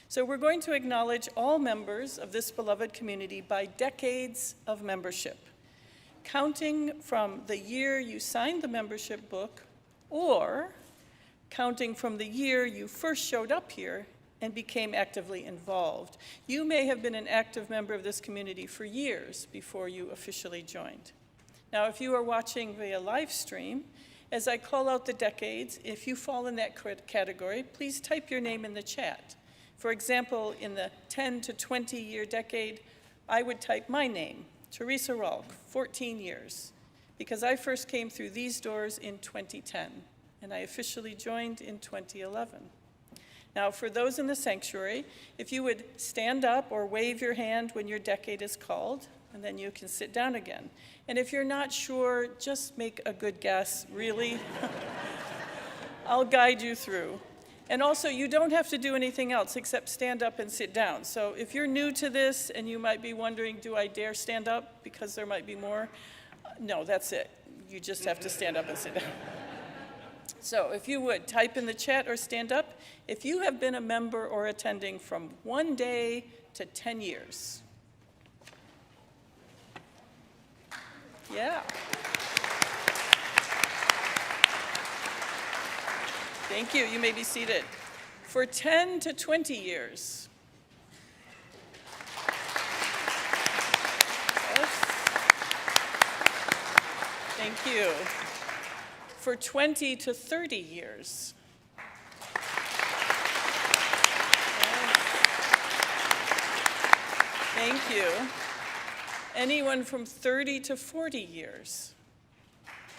So we're going to acknowledge all members of this beloved community by decades of membership, counting from the year you signed the membership book, or counting from the year you first showed up here and became actively involved. You may have been an active member of this community for years before you officially joined. Now, if you are watching via live stream, as I call out the decades, if you fall in that category, please type your name in the chat. For example, in the 10 to 20 year decade, I would type my name, Theresa Rohlck, 14 years, because I first came through these doors in 2010, and I officially joined in 2011. Now, for those in the sanctuary, if you would stand up or wave your hand when your decade is called, and then you can sit down again. And if you're not sure, just make a good guess, really. I'll guide you through. And also, you don't have to do anything else except stand up and sit down. So if you're new to this and you might be wondering, do I dare stand up because there might be more? No, that's it. You just have to stand up and sit down. So if you would, type in the chat or stand up if you have been a member or attending from 1 day to 10 years. Yeah. Thank you. You may be seated. For 10 to 20 years. Yes. Thank you. For 20 to 30 years. Yes. Thank you. Anyone from 30 to 40 years?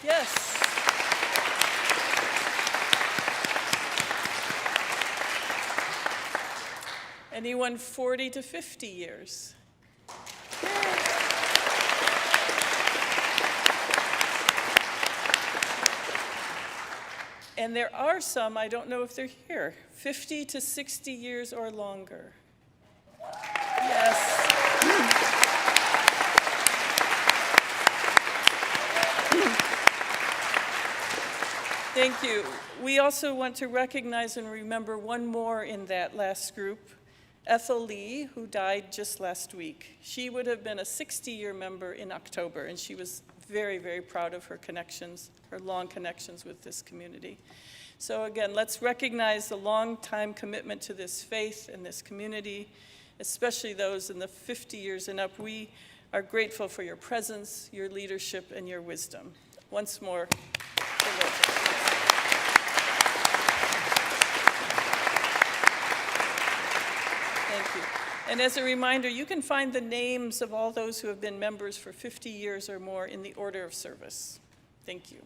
Yes. Anyone 40 to 50 years? And there are some, I don't know if they're here, 50 to 60 years or longer. Yes. Thank you. We also want to recognize and remember one more in that last group, Ethel Lee, who died just last week. She would have been a 60-year member in October, and she was very, very proud of her connections, her long connections with this community. So again, let's recognize the long-time commitment to this faith and this community, especially those in the 50 years and up. We are grateful for your presence, your leadership, and your wisdom. Once more, thank you. And as a reminder, you can find the names of all those who have been members for 50 years or more in the order of service. Thank you.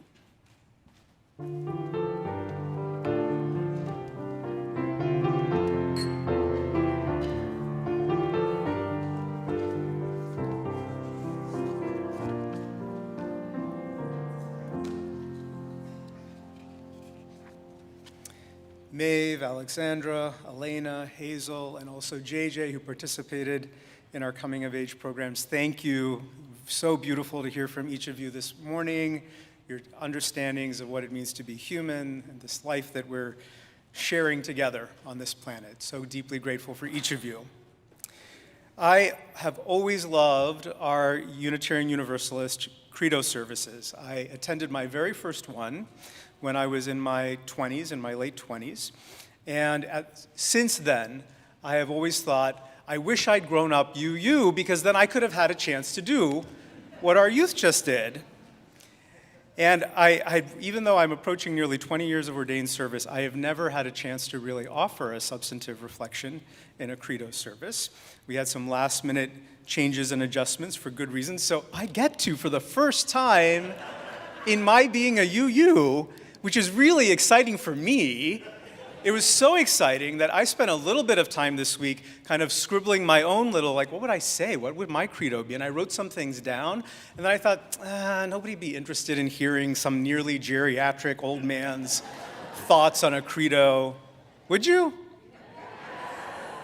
Maeve, Alexandra, Elena, Hazel, and also JJ, who participated in our coming of age programs. Thank you. So beautiful to hear from each of you this morning, your understandings of what it means to be human and this life that we're sharing together on this planet. So deeply grateful for each of you. I have always loved our Unitarian Universalist Credo services. I attended my very first one when I was in my 20s, in my late 20s. And since then, I have always thought, I wish I'd grown up UU, because then I could have had a chance to do what our youth just did. And even though I'm approaching nearly 20 years of ordained service, I have never had a chance to really offer a substantive reflection in a Credo service. We had some last-minute changes and adjustments for good reasons, so I get to, for the first time in my being a UU, which is really exciting for me. It was so exciting that I spent a little bit of time this week kind of scribbling my own little, like, what would I say? What would my credo be? And I wrote some things down, and then I thought, nobody'd be interested in hearing some nearly geriatric old man's thoughts on a credo. Would you?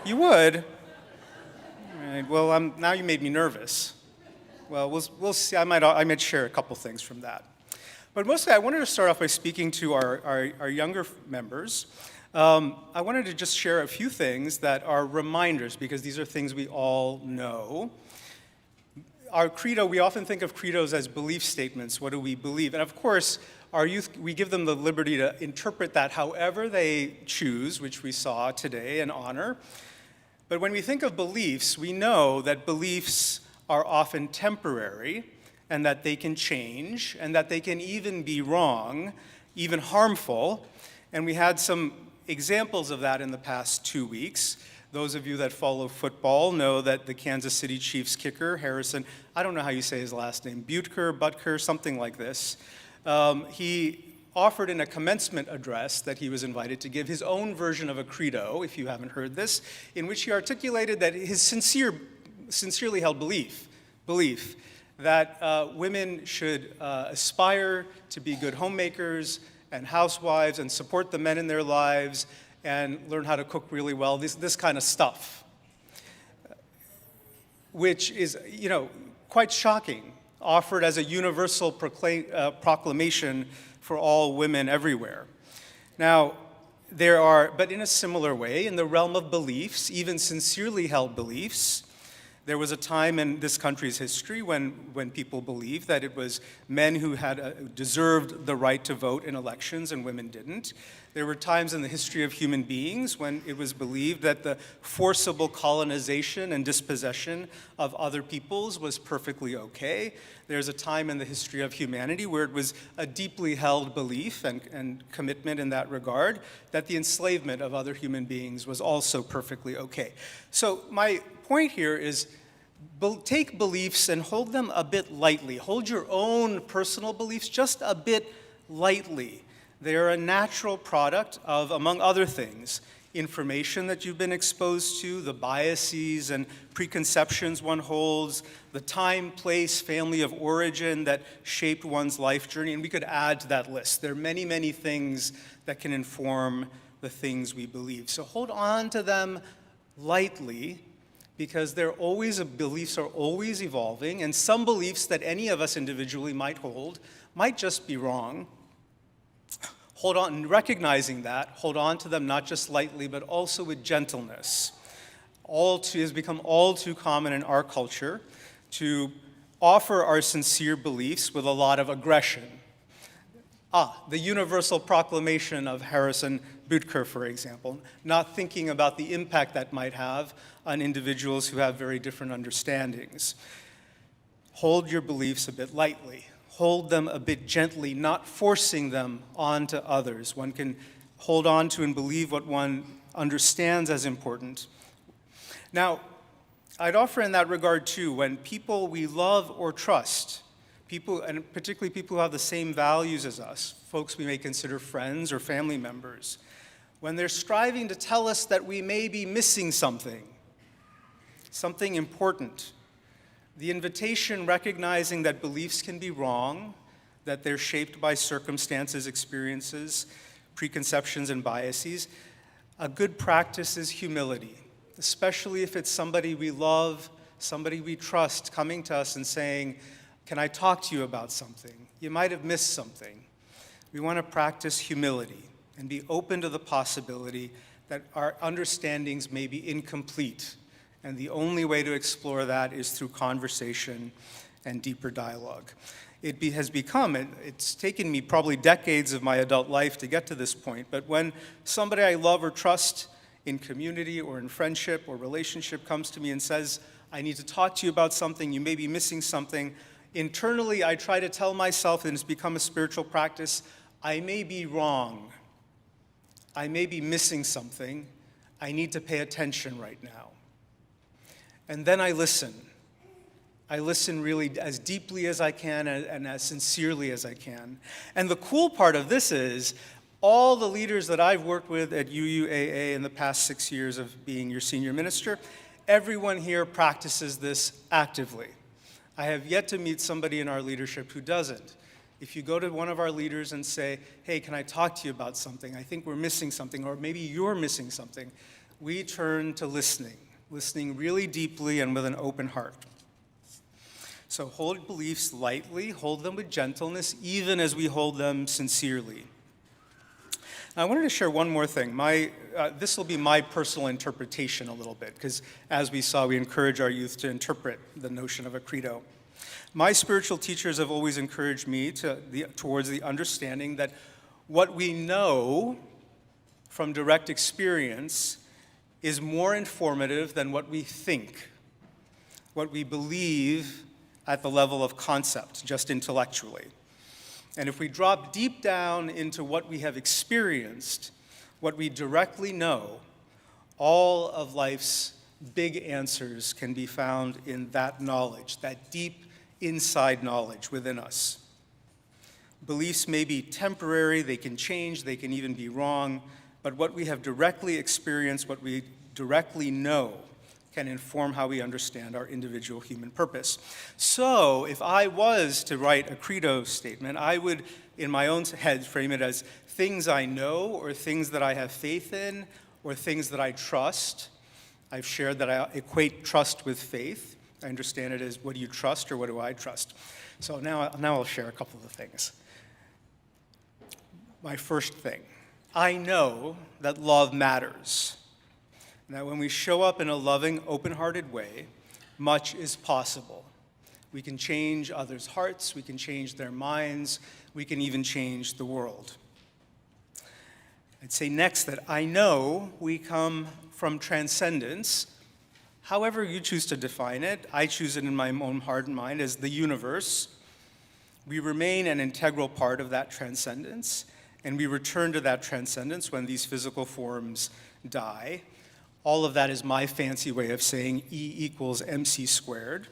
You would? All right, well, now you made me nervous. Well, we'll see. I might share a couple things from that. But mostly, I wanted to start off by speaking to our younger members. I wanted to just share a few things that are reminders, because these are things we all know. our credo, we often think of credos as belief statements. What do we believe? And of course, our youth, we give them the liberty to interpret that however they choose, which we saw today and honor. But when we think of beliefs, we know that beliefs are often temporary and that they can change and that they can even be wrong, even harmful. And we had some examples of that in the past 2 weeks. Those of you that follow football know that the Kansas City Chiefs kicker, Harrison, I don't know how you say his last name, Butker, something like this. He offered in a commencement address that he was invited to give his own version of a credo, if you haven't heard this, in which he articulated that his sincerely held belief that women should aspire to be good homemakers and housewives and support the men in their lives and learn how to cook really well, this kind of stuff, which is, quite shocking, offered as a universal proclamation for all women everywhere. Now, but in a similar way, in the realm of beliefs, even sincerely held beliefs, there was a time in this country's history when people believed that it was men who had deserved the right to vote in elections and women didn't. There were times in the history of human beings when it was believed that the forcible colonization and dispossession of other peoples was perfectly okay. There's a time in the history of humanity where it was a deeply held belief and commitment in that regard that the enslavement of other human beings was also perfectly okay. So my point here is take beliefs and hold them a bit lightly. Hold your own personal beliefs just a bit lightly. They are a natural product of, among other things, information that you've been exposed to, the biases and preconceptions one holds, the time, place, family of origin that shaped one's life journey, and we could add to that list. There are many, many things that can inform the things we believe. So hold on to them lightly, because beliefs are always evolving, and some beliefs that any of us individually might hold might just be wrong. Hold on, recognizing that, hold on to them not just lightly, but also with gentleness. Has become all too common in our culture to offer our sincere beliefs with a lot of aggression. The universal proclamation of Harrison Butker, for example, not thinking about the impact that might have on individuals who have very different understandings. Hold your beliefs a bit lightly. Hold them a bit gently, not forcing them onto others. One can hold on to and believe what one understands as important. Now, I'd offer in that regard too, when people we love or trust, people, and particularly people who have the same values as us, folks we may consider friends or family members, when they're striving to tell us that we may be missing something important, the invitation recognizing that beliefs can be wrong, that they're shaped by circumstances, experiences, preconceptions, and biases, a good practice is humility, especially if it's somebody we love, somebody we trust coming to us and saying, "Can I talk to you about something? You might have missed something." We want to practice humility and be open to the possibility that our understandings may be incomplete. And the only way to explore that is through conversation and deeper dialogue. It's taken me probably decades of my adult life to get to this point, but when somebody I love or trust in community or in friendship or relationship comes to me and says, "I need to talk to you about something, you may be missing something," internally I try to tell myself, and it's become a spiritual practice, I may be wrong. I may be missing something. I need to pay attention right now. And then I listen. I listen really as deeply as I can and as sincerely as I can. And the cool part of this is all the leaders that I've worked with at UUAA in the past 6 years of being your senior minister, everyone here practices this actively. I have yet to meet somebody in our leadership who doesn't. If you go to one of our leaders and say, "Hey, can I talk to you about something? I think we're missing something, or maybe you're missing something," we turn to listening really deeply and with an open heart. So hold beliefs lightly, hold them with gentleness, even as we hold them sincerely. Now, I wanted to share one more thing. This will be my personal interpretation a little bit, because as we saw, we encourage our youth to interpret the notion of a credo. My spiritual teachers have always encouraged me towards the understanding that what we know from direct experience is more informative than what we think, what we believe at the level of concept, just intellectually. And if we drop deep down into what we have experienced, what we directly know, all of life's big answers can be found in that knowledge, that deep inside knowledge within us. Beliefs may be temporary, they can change, they can even be wrong, but what we have directly experienced, what we directly know, can inform how we understand our individual human purpose. So if I was to write a credo statement, I would, in my own head, frame it as things I know, or things that I have faith in, or things that I trust. I've shared that I equate trust with faith. I understand it as, what do you trust, or what do I trust? So now I'll share a couple of things. My first thing, I know that love matters. That when we show up in a loving, open-hearted way, much is possible. We can change others' hearts, we can change their minds, we can even change the world. I'd say next that I know we come from transcendence, however you choose to define it. I choose it in my own heart and mind as the universe. We remain an integral part of that transcendence, and we return to that transcendence when these physical forms die. All of that is my fancy way of saying E equals MC squared.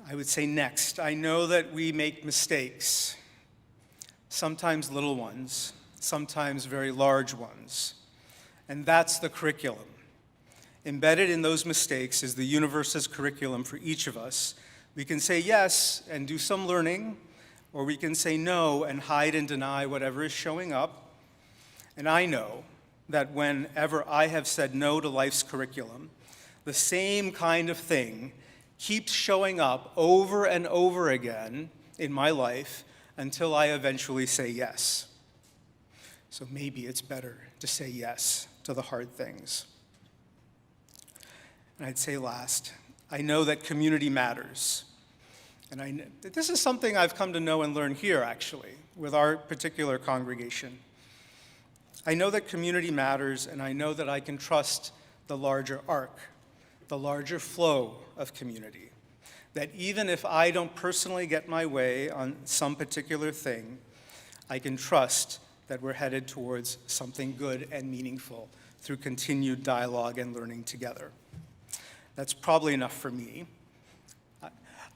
I would say next, I know that we make mistakes, sometimes little ones, sometimes very large ones, and that's the curriculum. Embedded in those mistakes is the universe's curriculum for each of us. We can say yes and do some learning, or we can say no and hide and deny whatever is showing up. And I know that whenever I have said no to life's curriculum, the same kind of thing keeps showing up over and over again in my life until I eventually say yes. So maybe it's better to say yes to the hard things. And I'd say last, I know that community matters. And this is something I've come to know and learn here, actually, with our particular congregation. I know that community matters, and I know that I can trust the larger arc, the larger flow of community. That even if I don't personally get my way on some particular thing, I can trust that we're headed towards something good and meaningful through continued dialogue and learning together. That's probably enough for me.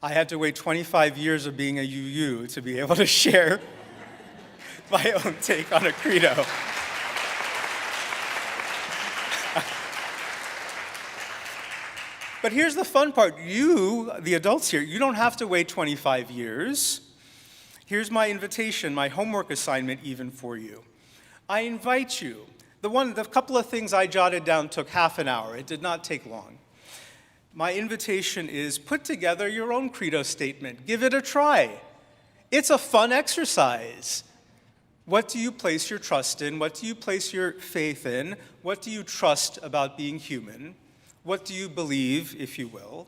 I had to wait 25 years of being a UU to be able to share my own take on a credo. But here's the fun part. You, the adults here, you don't have to wait 25 years. Here's my invitation, my homework assignment even for you. I invite you. The couple of things I jotted down took half an hour. It did not take long. My invitation is put together your own credo statement. Give it a try. It's a fun exercise. What do you place your trust in? What do you place your faith in? What do you trust about being human? What do you believe, if you will?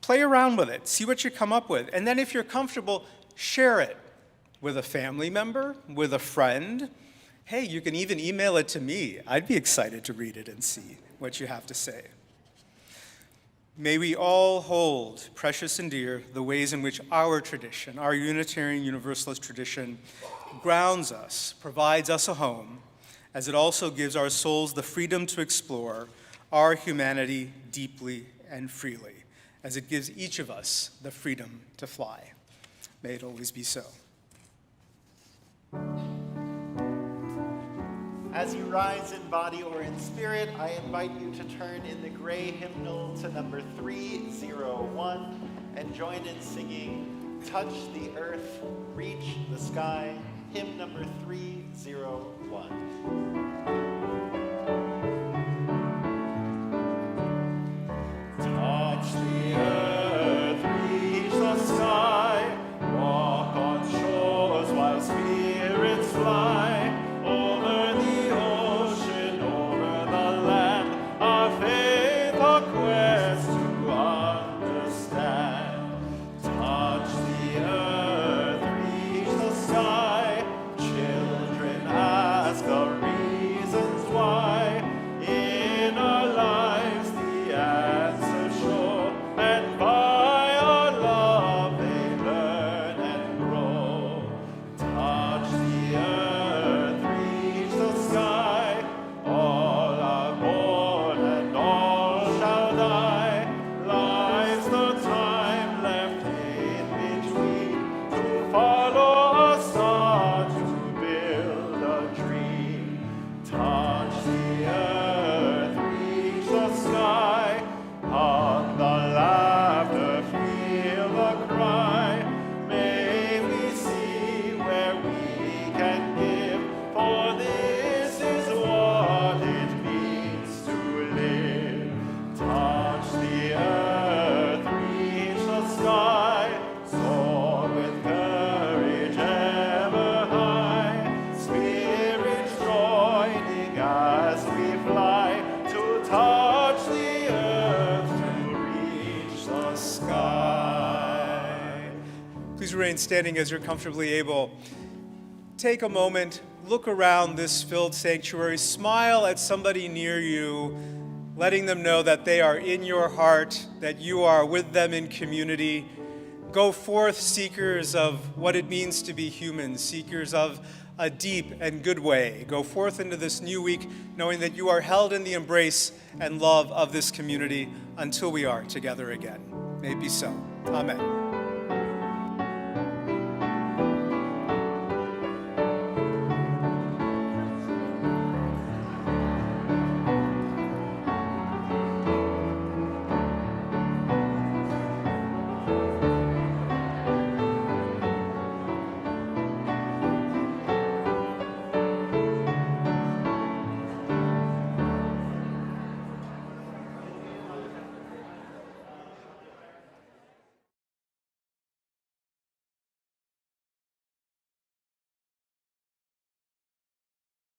Play around with it. See what you come up with. And then if you're comfortable, share it with a family member, with a friend. Hey, you can even email it to me. I'd be excited to read it and see what you have to say. May we all hold precious and dear the ways in which our tradition, our Unitarian Universalist tradition, grounds us, provides us a home, as it also gives our souls the freedom to explore our humanity deeply and freely, as it gives each of us the freedom to fly. May it always be so. As you rise in body or in spirit, I invite you to turn in the gray hymnal to number 301 and join in singing Touch the Earth, Reach the Sky, hymn number 301. Touch the earth, reach the sky, walk on shores while spirits fly, over the ocean, over the land, our faith, our quest to Please remain standing as you're comfortably able. Take a moment, look around this filled sanctuary, smile at somebody near you, letting them know that they are in your heart, that you are with them in community. Go forth, seekers of what it means to be human, seekers of a deep and good way. Go forth into this new week knowing that you are held in the embrace and love of this community until we are together again. May it be so. Amen.